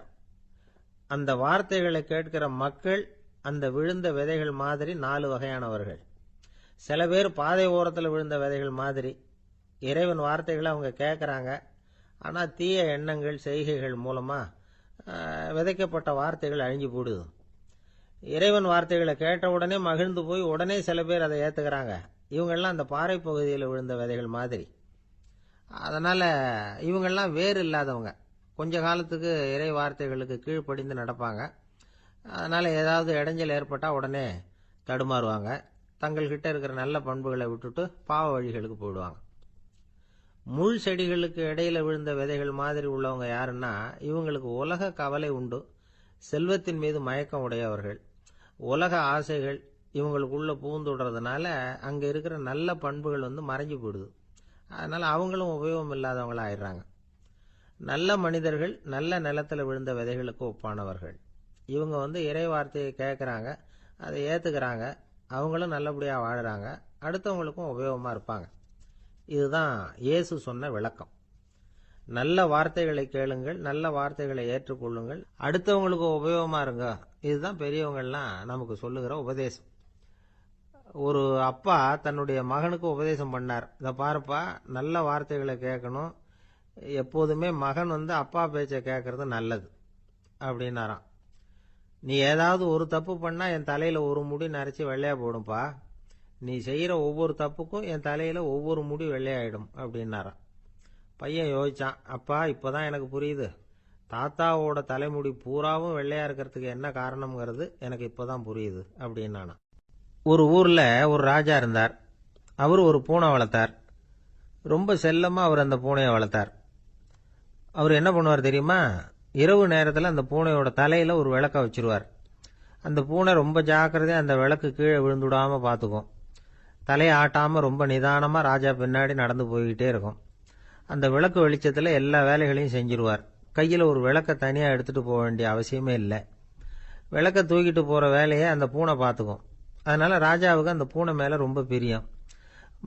அந்த வார்த்தைகளை கேட்கிற மக்கள் அந்த விழுந்த விதைகள் மாதிரி 4 வகையானவர்கள். சில பேர் பாதை ஓரத்தில் விழுந்த விதைகள் மாதிரி. இறைவன் வார்த்தைகளை அவங்க கேட்குறாங்க, ஆனால் தீய எண்ணங்கள் செய்கைகள் மூலமாக விதைக்கப்பட்ட வார்த்தைகள் அழிஞ்சு போடுது. இறைவன் வார்த்தைகளை கேட்ட உடனே மகிழ்ந்து போய் உடனே சில பேர் அதை ஏற்றுக்கிறாங்க. இவங்கெல்லாம் அந்த பாறை பகுதியில் விழுந்த விதைகள் மாதிரி. அதனால் இவங்கெல்லாம் வேறு இல்லாதவங்க, கொஞ்ச காலத்துக்கு இறை வார்த்தைகளுக்கு கீழ்ப்படிந்து நடப்பாங்க. அதனால் ஏதாவது இடைஞ்சல் ஏற்பட்டால் உடனே தடுமாறுவாங்க. தங்கள்கிட்ட இருக்கிற நல்ல பண்புகளை விட்டுட்டு பாவ வழிகளுக்கு போயிடுவாங்க. முள் செடிகளுக்கு இடையில விழுந்த விதைகள் மாதிரி உள்ளவங்க யாருன்னா, இவங்களுக்கு உலக கவலை உண்டு, செல்வத்தின் மீது மயக்கம் உடையவர்கள். உலக ஆசைகள் இவங்களுக்குள்ள பூந்துடுறதுனால அங்கே இருக்கிற நல்ல பண்புகள் மறைஞ்சு போயிடுது. அதனால் அவங்களும் உபயோகம் இல்லாதவங்களா ஆயிடுறாங்க. நல்ல மனிதர்கள் நல்ல நிலத்தில் விழுந்த விதைகளுக்கு ஒப்பானவர்கள். இவங்க இறை வார்த்தையை கேட்குறாங்க, அதை ஏற்றுக்கிறாங்க, அவங்களும் நல்லபடியாக வாழுறாங்க, அடுத்தவங்களுக்கும் உபயோகமாக இருப்பாங்க. இதுதான் இயேசு சொன்ன விளக்கம். நல்ல வார்த்தைகளை கேளுங்கள், நல்ல வார்த்தைகளை ஏற்றுக்கொள்ளுங்கள், அடுத்தவங்களுக்கு உபயோகமாக இருங்க. இதுதான் பெரியவங்கள்லாம் நமக்கு சொல்லுகிற உபதேசம். ஒரு அப்பா தன்னுடைய மகனுக்கு உபதேசம் பண்ணார். இதை பாருப்பா, நல்ல வார்த்தைகளை கேட்கணும், எப்போதுமே மகன் அப்பா பேச்சை கேட்கறது நல்லது அப்படின்னாராம். நீ ஏதாவது ஒரு தப்பு பண்ணால் என் தலையில் ஒரு முடி நரைச்சி வெள்ளையா போடும்பா, நீ செய்கிற ஒவ்வொரு தப்புக்கும் என் தலையில் ஒவ்வொரு முடி வெள்ளையாயிடும் அப்படின்னாராம். பையன் யோசிச்சான், அப்பா இப்போதான் எனக்கு புரியுது, தாத்தாவோட தலைமுடி பூராவும் வெள்ளையா இருக்கிறதுக்கு என்ன காரணம்ங்கிறது எனக்கு இப்போதான் புரியுது அப்படின்னானா. ஒரு ஊரில் ஒரு ராஜா இருந்தார். அவர் ஒரு பூனை வளர்த்தார். ரொம்ப செல்லமாக அவர் அந்த பூனையை வளர்த்தார். அவர் என்ன பண்ணுவார் தெரியுமா, இரவு நேரத்தில் அந்த பூனையோட தலையில் ஒரு விளக்க வச்சிருவார். அந்த பூனை ரொம்ப ஜாக்கிரதையாக அந்த விளக்கு கீழே விழுந்துடாமல் பார்த்துக்கும். தலையை ஆட்டாமல் ரொம்ப நிதானமாக ராஜா பின்னாடி நடந்து போய்கிட்டே இருக்கும். அந்த விளக்கு வெளிச்சத்தில் எல்லா வேலைகளையும் செஞ்சிருவார். கையில் ஒரு விளக்கை தனியாக எடுத்துகிட்டு போக வேண்டிய அவசியமே இல்லை. விளக்கை தூக்கிட்டு போகிற வேலையை அந்த பூனை பார்த்துக்கும். அதனால் ராஜாவுக்கு அந்த பூனை மேலே ரொம்ப பிரியம்.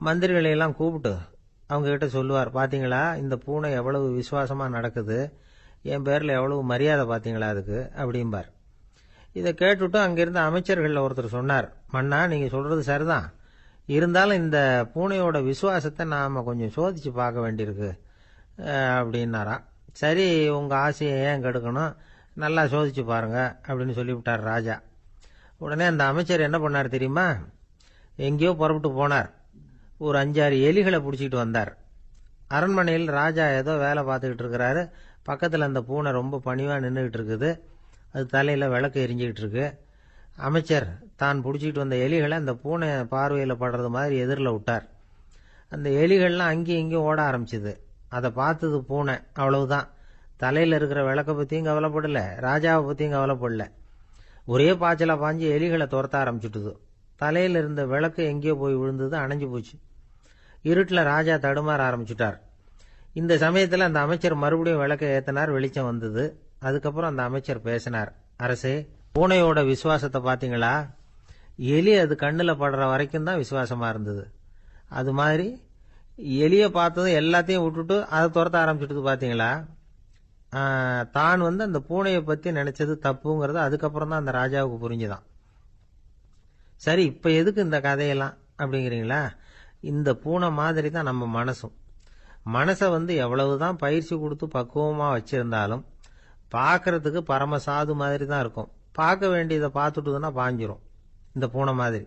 மந்திரிகளையெல்லாம் கூப்பிட்டு அவங்கக்கிட்ட சொல்லுவார், பார்த்தீங்களா இந்த பூனை எவ்வளவு விசுவாசமாக நடக்குது, என் பேரில் எவ்வளவு மரியாதை பார்த்தீங்களா அதுக்கு அப்படிம்பார். இதை கேட்டுவிட்டு அங்கிருந்த அமைச்சர்களில் ஒருத்தர் சொன்னார், மன்னா நீங்கள் சொல்கிறது சரிதான், இருந்தாலும் இந்த பூனையோட விசுவாசத்தை நாம் கொஞ்சம் சோதித்து பார்க்க வேண்டியிருக்கு அப்படின்னாராம். சரி, உங்கள் ஆசையை ஏன் கெடுக்கணும், நல்லா சோதிச்சு பாருங்க அப்படின்னு சொல்லிவிட்டார் ராஜா. உடனே அந்த அமைச்சர் என்ன பண்ணார் தெரியுமா? எங்கேயோ புறப்பட்டு போனார். ஒரு 5-6 எலிகளை பிடிச்சிட்டு வந்தார். அரண்மனையில் ராஜா ஏதோ வேலை பார்த்துக்கிட்டு இருக்கிறாரு. பக்கத்தில் அந்த பூனை ரொம்ப பணிவாக நின்றுக்கிட்டு இருக்குது. அது தலையில் விளக்கு எரிஞ்சிக்கிட்டு இருக்கு. அமைச்சர் தான் பிடிச்சிக்கிட்டு வந்த எலிகளை அந்த பூனை பார்வையில் படுறது மாதிரி எதிரில் விட்டார். அந்த எலிகள்லாம் அங்கேயும் இங்கேயும் ஓட ஆரம்பிச்சுது. அதை பார்த்தது பூனை. அவ்வளவுதான். தலையில் இருக்கிற விளக்கை பற்றியும் கவலைப்படல, ராஜாவை பற்றியும் கவலைப்படல. ஒரே பாய்ச்சலாக பாஞ்சு எலிகளை துரத்த ஆரம்பிச்சுட்டுது. தலையில் இருந்த விளக்கு எங்கேயோ போய் விழுந்தது, அணைஞ்சு போச்சு. இருட்டில் ராஜா தடுமாற ஆரம்பிச்சுட்டார். இந்த சமயத்தில் அந்த அமைச்சர் மறுபடியும் விளக்கை ஏற்றினார். வெளிச்சம் வந்தது. அதுக்கப்புறம் அந்த அமைச்சர் பேசினார். அரசே, பூனையோட விசுவாசத்தை பார்த்தீங்களா? எலி அது கண்ணில் படுற வரைக்கும் தான் விசுவாசமாக இருந்தது. அது மாதிரி எலியை பார்த்ததும் எல்லாத்தையும் விட்டுட்டு அதை துரத்த ஆரம்பிச்சுட்டு பார்த்தீங்களா? தான் அந்த பூனையை பற்றி நினைச்சது தப்புங்கிறது அதுக்கப்புறம் தான் அந்த ராஜாவுக்கு புரிஞ்சுதான். சரி, இப்போ எதுக்கு இந்த கதையெல்லாம் அப்படிங்கிறீங்களா? இந்த பூனை மாதிரி தான் நம்ம மனசும். மனசை எவ்வளவுதான் பயிற்சி கொடுத்து பக்குவமாக வச்சிருந்தாலும் பார்க்கறதுக்கு பரமசாது மாதிரி தான் இருக்கும். பார்க்க வேண்டியதை பார்த்துட்டுதுன்னா பாஞ்சிரும். இந்த பூனை மாதிரி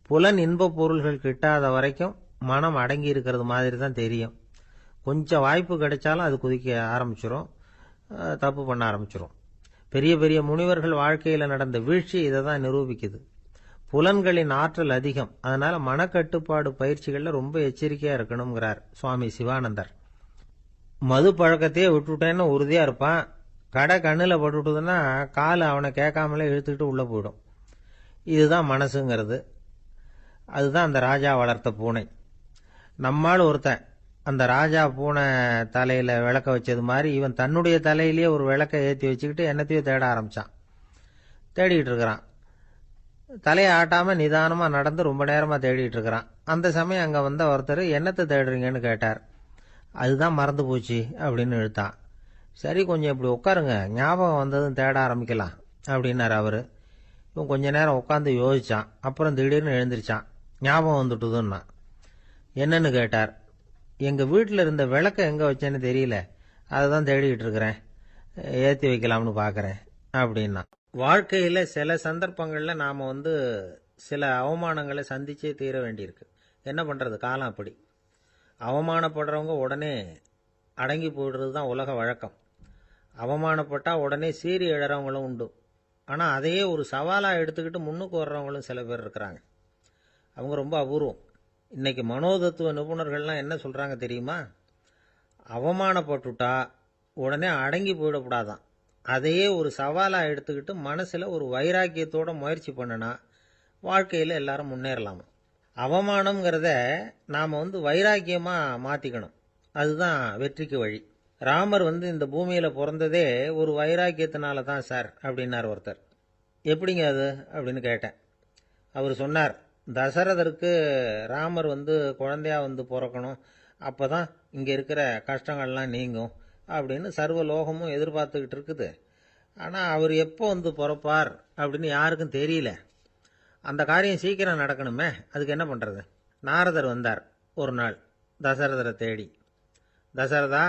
புலன் இன்ப பொருள்கள் கிட்டாத வரைக்கும் மனம் அடங்கி இருக்கிறது மாதிரி தான் தெரியும். கொஞ்சம் வாய்ப்பு கிடைச்சாலும் அது குதிக்க ஆரம்பிச்சிரும், தப்பு பண்ண ஆரம்பிச்சிரும். பெரிய பெரிய முனிவர்கள் வாழ்க்கையில் நடந்த வீழ்ச்சி இதை தான் நிரூபிக்குது. புலன்களின் ஆற்றல் அதிகம். அதனால மனக்கட்டுப்பாடு பயிற்சிகளில் ரொம்ப எச்சரிக்கையா இருக்கணுங்கிறார் சுவாமி சிவானந்தர். மது பழக்கத்தையே விட்டுட்டேன்னு உறுதியா இருப்பான். கடை கண்ணில் பட்டுட்டுதுன்னா கால் அவனை கேட்காமலே இழுத்துக்கிட்டு உள்ள போயிடும். இதுதான் மனசுங்கிறது. அதுதான் அந்த ராஜா வளர்த்த பூனை. நம்மால் ஒருத்தன் அந்த ராஜா பூனை தலையில விளக்க வச்சது மாதிரி இவன் தன்னுடைய தலையிலேயே ஒரு விளக்கை ஏற்றி வச்சுக்கிட்டு என்னத்தையும் தேட ஆரம்பிச்சான். தேடிக்கிட்டு இருக்கிறான். தலையை ஆட்டாம நிதானமா நடந்து ரொம்ப நேரமா தேடிட்டு இருக்கிறான். அந்த சமயம் அங்க வந்த ஒருத்தர் என்னத்தை தேடுறீங்கன்னு கேட்டார். அதுதான் மறந்து போச்சு அப்படின்னு இழுத்தான். சரி, கொஞ்சம் இப்படி உட்காருங்க, ஞாபகம் வந்ததும் தேட ஆரம்பிக்கலாம் அப்படின்னாரு அவரு. இவன் கொஞ்ச நேரம் உட்காந்து யோசிச்சான். அப்புறம் திடீர்னு எழுந்திருச்சான். ஞாபகம் வந்துட்டுதுன்னா. என்னன்னு கேட்டார். எங்க வீட்டில் இருந்த விளக்க எங்க வச்சேன்னு தெரியல, அதை தான் தேடிக்கிட்டு இருக்கிறேன், ஏற்றி வைக்கலாம்னு பார்க்கறேன் அப்படின்னா. வாழ்க்கையில சில சந்தர்ப்பங்கள்ல நாம சில அவமானங்களை சந்திச்சே தீர வேண்டியிருக்கு. என்ன பண்றது, காலம் அப்படி. அவமானப்படுறவங்க உடனே அடங்கி போயிடுறது தான் உலக வழக்கம். அவமானப்பட்டா உடனே சீறி எழறவங்களும் உண்டு. ஆனா அதையே ஒரு சவாலா எடுத்துக்கிட்டு முன்னுக்கு வர்றவங்களும் சில பேர் இருக்கிறாங்க. அவங்க ரொம்ப அபூர்வம். இன்னைக்கு மனோதத்துவ நிபுணர்கள்லாம் என்ன சொல்றாங்க தெரியுமா? அவமானப்பட்டுட்டா உடனே அடங்கி போயிடக்கூடாதான். அதையே ஒரு சவாலா எடுத்துக்கிட்டு மனசுல ஒரு வைராக்கியத்தோட முயற்சி பண்ணுனா வாழ்க்கையில எல்லாரும் முன்னேறலாமா. அவமானம்ங்கிறத நாம வைராக்கியமா மாத்திக்கணும். அதுதான் வெற்றிக்கு வழி. ராமர் இந்த பூமியில பிறந்ததே ஒரு வைராக்கியத்தினால தான் சார் அப்படின்னார் ஒருத்தர். எப்படிங்க அது அப்படின்னு கேட்டேன். அவர் சொன்னார், தசரதருக்கு ராமர் குழந்தையா பிறக்கணும், அப்பதான் இங்க இருக்கிற கஷ்டங்கள்லாம் நீங்கும் அப்படின்னு சர்வ லோகமும் எதிர்பார்த்துக்கிட்டு இருக்குது. ஆனா அவர் எப்போ பிறப்பார் அப்படின்னு யாருக்கும் தெரியல. அந்த காரியம் சீக்கிரம் நடக்கணுமே, அதுக்கு என்ன பண்றது? நாரதர் வந்தார் ஒரு நாள் தசரதரை தேடி. தசரதா,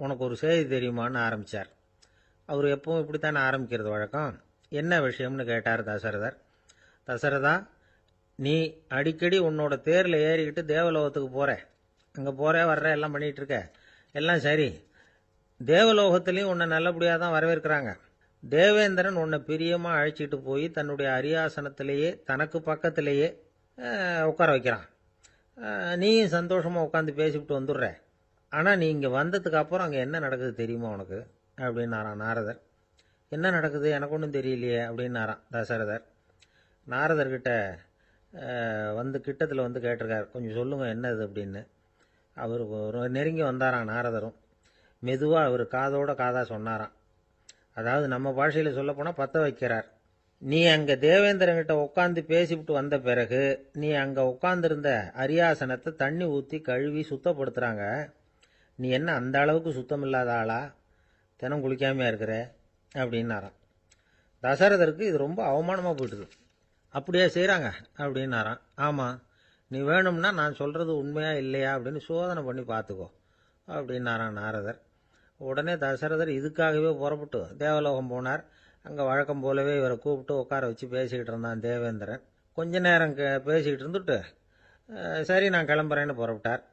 உனக்கு ஒரு செய்தி தெரியுமான்னு ஆரம்பிச்சார். அவர் எப்பவும் இப்படித்தானே ஆரம்பிக்கிறது வழக்கம். என்ன விஷயம்னு கேட்டார் தசரதர். தசரதா, நீ அடிக்கடி உன்னோட தேர்ல ஏறிக்கிட்டு தேவலோகத்துக்கு போற, அங்க போற வர்ற எல்லாம் பண்ணிட்டு இருக்க, எல்லாம் சரி. தேவலோகத்திலையும் உன்னை நல்லபடியா தான் வரவேற்கிறாங்க. தேவேந்திரன் உன்னை பிரியமா அழைச்சிட்டு போய் தன்னுடைய அரியாசனத்திலேயே தனக்கு பக்கத்திலேயே உட்கார வைக்கிறான். நீயும் சந்தோஷமா உட்காந்து பேசிவிட்டு வந்துடுற. ஆனா நீ இங்க வந்ததுக்கு அப்புறம் அங்க என்ன நடக்குது தெரியுமா உனக்கு அப்படின்னாரான் நாரதர். என்ன நடக்குது எனக்கு ஒன்றும் தெரியலையே அப்படின்னாரான் தசரதர். நாரதர்கிட்ட கிட்டத்தில் கேட்டிருக்கார், கொஞ்சம் சொல்லுங்க என்னது அப்படின்னு. அவர் நெருங்கி வந்தாராம் நாரதரும். மெதுவாக அவர் காதோட காதா சொன்னாராம். அதாவது நம்ம பாஷையில் சொல்ல போனால் பற்ற வைக்கிறார். நீ அங்கே தேவேந்திரங்கிட்ட உட்காந்து பேசிவிட்டு வந்த பிறகு நீ அங்கே உட்காந்துருந்த அரியாசனத்தை தண்ணி ஊற்றி கழுவி சுத்தப்படுத்துகிறாங்க. நீ என்ன அந்த அளவுக்கு சுத்தம் இல்லாத ஆளா, தினம் குளிக்காமையா இருக்கிற அப்படின்னாராம். தசரதருக்கு இது ரொம்ப அவமானமாக போயிட்டுது. அப்படியே செய்கிறாங்க அப்படின்னாராம். ஆமாம், நீ வேணும்னா நான் சொல்கிறது உண்மையா இல்லையா அப்படின்னு சோதனை பண்ணி பார்த்துக்கோ அப்படின்னாரான் நாரதர். உடனே தசரதர் இதுக்காகவே புறப்பட்டு தேவலோகம் போனார். அங்கே வழக்கம் போலவே இவரை கூப்பிட்டு உட்கார வச்சு பேசிக்கிட்டு இருந்தான் தேவேந்திரன். கொஞ்ச நேரம் பேசிக்கிட்டு இருந்துட்டு சரி நான் கிளம்புறேன்னு புறப்பட்டார்.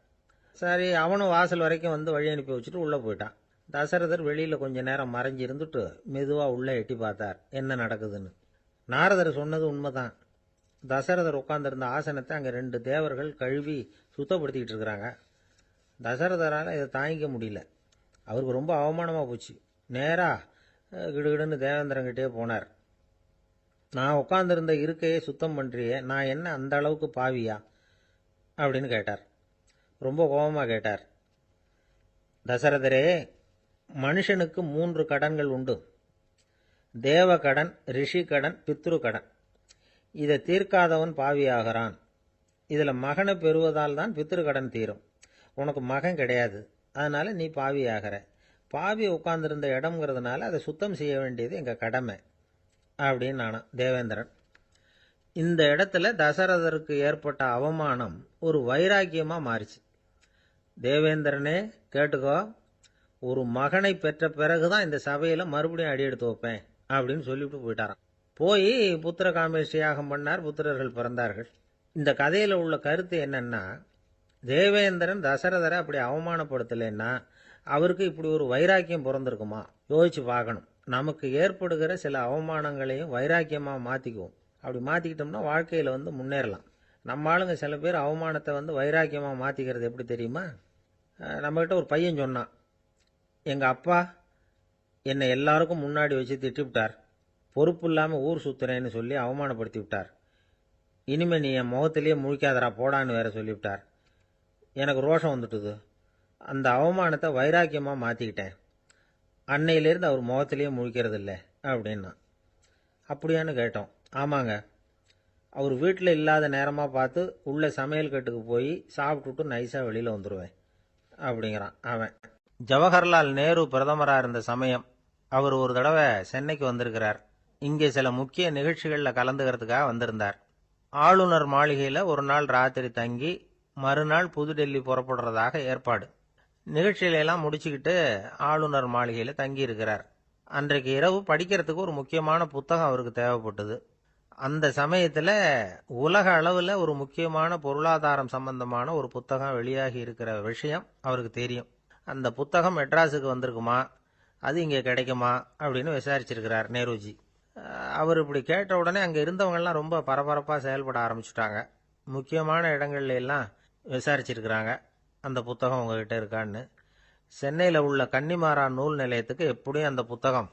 சரி அவனும் வாசல் வரைக்கும் வந்து வழி அனுப்பி வச்சுட்டு உள்ளே போயிட்டான். தசரதர் வெளியில் கொஞ்ச நேரம் மறைஞ்சி இருந்துட்டு மெதுவாக உள்ளே எட்டி பார்த்தார் என்ன நடக்குதுன்னு. நாரதர் சொன்னது உண்மைதான். தசரதர் உட்கார்ந்திருந்த ஆசனத்தை அங்கே 2 தேவர்கள் கழுவி சுத்தப்படுத்திக்கிட்டு இருக்கிறாங்க. தசரதரால் இதை தாங்கிக்க முடியல. அவருக்கு ரொம்ப அவமானமாக போச்சு. நேராக கிடுகிடுன்னு தேவேந்திரங்கிட்டே போனார். நான் உட்கார்ந்திருந்த இருக்கையை சுத்தம் பண்ணுறியே, நான் என்ன அந்த அளவுக்கு பாவியா அப்படின்னு கேட்டார். ரொம்ப கோபமாக கேட்டார். தசரதரே, மனுஷனுக்கு 3 கடன்கள் உண்டு. தேவ கடன், ரிஷி கடன், பித்ரு கடன். இதை தீர்க்காதவன் பாவியாகிறான். இதில் மகனை பெறுவதால் தான் பித்ரு கடன் தீரும். உனக்கு மகன் கிடையாது, அதனால நீ பாவியாகிற. பாவி உட்கார்ந்திருந்த இடம்ங்கிறதுனால அதை சுத்தம் செய்ய வேண்டியது எங்கள் கடமை அப்படின்னு நானும் தேவேந்திரன். இந்த இடத்துல தசரதருக்கு ஏற்பட்ட அவமானம் ஒரு வைராக்கியமாக மாறிச்சு. தேவேந்திரனே கேட்டுக்கோ, ஒரு மகனை பெற்ற பிறகுதான் இந்த சபையில் மறுபடியும் அடி எடுத்து வைப்பேன் அப்படின்னு சொல்லிவிட்டு போயிட்டாராம். போய் புத்திர காமேஷ்டி யாகம் பண்ணார். புத்திரர்கள் பிறந்தார்கள். இந்த கதையில் உள்ள கருத்து என்னன்னா, தேவேந்திரன் தசரதரை அப்படி அவமானப்படுத்தலைன்னா அவருக்கு இப்படி ஒரு வைராக்கியம் பிறந்திருக்குமா? யோசிச்சு பார்க்கணும். நமக்கு ஏற்படுகிற சில அவமானங்களையும் வைராக்கியமாக மாற்றிக்குவோம். அப்படி மாற்றிக்கிட்டோம்னா வாழ்க்கையில் முன்னேறலாம். நம்ம ஆளுங்க சில பேர் அவமானத்தை வைராக்கியமாக மாற்றிக்கிறது எப்படி தெரியுமா? நம்மகிட்ட ஒரு பையன் சொன்னான், எங்கள் அப்பா என்னை எல்லாருக்கும் முன்னாடி வச்சு திட்டிவிட்டார். பொறுப்பு இல்லாமல் ஊர் சுற்றுறேன்னு சொல்லி அவமானப்படுத்தி விட்டார். இனிமேல் நீ என் முகத்திலேயே முழிக்காதரா போடான்னு வேற சொல்லிவிட்டார். எனக்கு ரோஷம் வந்துட்டுது. அந்த அவமானத்தை வைராக்கியமாக மாற்றிக்கிட்டேன். அன்னையிலேருந்து அவர் முகத்திலேயே முழிக்கிறது இல்லை அப்படின்னா. அப்படியான்னு கேட்டோம். ஆமாங்க, அவர் வீட்டில் இல்லாத நேரமாக பார்த்து உள்ள சமையல் கட்டுக்கு போய் சாப்பிட்டுட்டு நைஸாக வெளியில் வந்துடுவேன் அப்படிங்கிறான் அவன். ஜவஹர்லால் நேரு பிரதமராக இருந்த சமயம் அவர் ஒரு தடவை சென்னைக்கு வந்திருக்கிறார். இங்கே சில முக்கிய நிகழ்ச்சிகளில் கலந்துக்கிறதுக்காக வந்திருந்தார். ஆளுநர் மாளிகையில் ஒரு நாள் ராத்திரி தங்கி மறுநாள் புதுடெல்லி புறப்படுறதாக ஏற்பாடு. நிகழ்ச்சியிலெல்லாம் முடிச்சுக்கிட்டு ஆளுநர் மாளிகையில் தங்கி இருக்கிறார். அன்றைக்கு இரவு படிக்கிறதுக்கு ஒரு முக்கியமான புத்தகம் அவருக்கு தேவைப்பட்டது. அந்த சமயத்தில் உலக அளவில் ஒரு முக்கியமான பொருளாதாரம் சம்பந்தமான ஒரு புத்தகம் வெளியாகி இருக்கிற விஷயம் அவருக்கு தெரியும். அந்த புத்தகம் மெட்ராஸுக்கு வந்திருக்குமா, அது இங்கே கிடைக்குமா அப்படின்னு விசாரிச்சிருக்கிறார் நேருஜி. அவர் இப்படி கேட்ட உடனே அங்கே இருந்தவங்கெல்லாம் ரொம்ப பரபரப்பாக செயல்பட ஆரம்பிச்சுட்டாங்க. முக்கியமான இடங்கள்ல எல்லாம் விசாரிச்சிருக்கிறாங்க அந்த புத்தகம் உங்ககிட்ட இருக்கான்னு. சென்னையில் உள்ள கன்னிமாரா நூல் நிலையத்துக்கு எப்படியும் அந்த புத்தகம்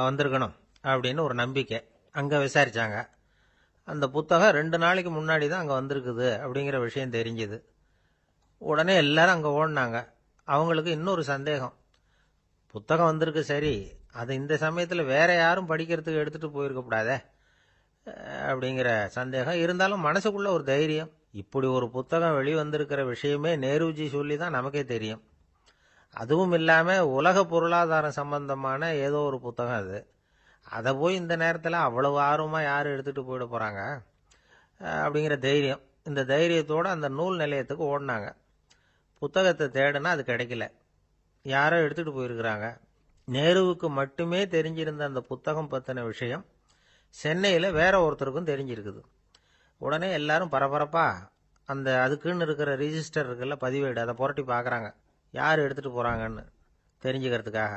வந்திருக்கணும் அப்படின்னு ஒரு நம்பிக்கை. அங்கே விசாரித்தாங்க. அந்த புத்தகம் 2 நாளைக்கு முன்னாடி தான் அங்கே வந்திருக்குது அப்படிங்கிற விஷயம் தெரிஞ்சுது. உடனே எல்லாரும் அங்கே ஓடினாங்க. அவங்களுக்கு இன்னொரு சந்தேகம், புத்தகம் வந்திருக்கு சரி, அது இந்த சமயத்தில் வேற யாரும் படிக்கிறதுக்கு எடுத்துகிட்டு போயிருக்கக்கூடாதே அப்படிங்கிற சந்தேகம் இருந்தாலும் மனசுக்குள்ள ஒரு தைரியம். இப்படி ஒரு புத்தகம் வெளிவந்திருக்கிற விஷயமே நேருஜி சொல்லி தான் நமக்கே தெரியும். அதுவும் இல்லாமல் உலக பொருளாதாரம் சம்பந்தமான ஏதோ ஒரு புத்தகம் அது. அதை போய் இந்த நேரத்தில் அவ்வளவு ஆர்வமாக யார் எடுத்துகிட்டு போயிட போகிறாங்க அப்படிங்கிற தைரியம். இந்த தைரியத்தோடு அந்த நூல் நிலையத்துக்கு ஓடினாங்க. புத்தகத்தை தேடினா அது கிடைக்கல. யாரோ எடுத்துகிட்டு போயிருக்கிறாங்க. நேருவுக்கு மட்டுமே தெரிஞ்சிருந்த அந்த புத்தகம் பற்றின விஷயம் சென்னையில் வேற ஒருத்தருக்கும் தெரிஞ்சிருக்குது. உடனே எல்லாரும் பரபரப்பாக அந்த அதுக்குன்னு இருக்கிற ரிஜிஸ்டர் இருக்குல்ல, பதிவேடு, அதை புரட்டி பார்க்குறாங்க யார் எடுத்துகிட்டு போகிறாங்கன்னு தெரிஞ்சுக்கிறதுக்காக.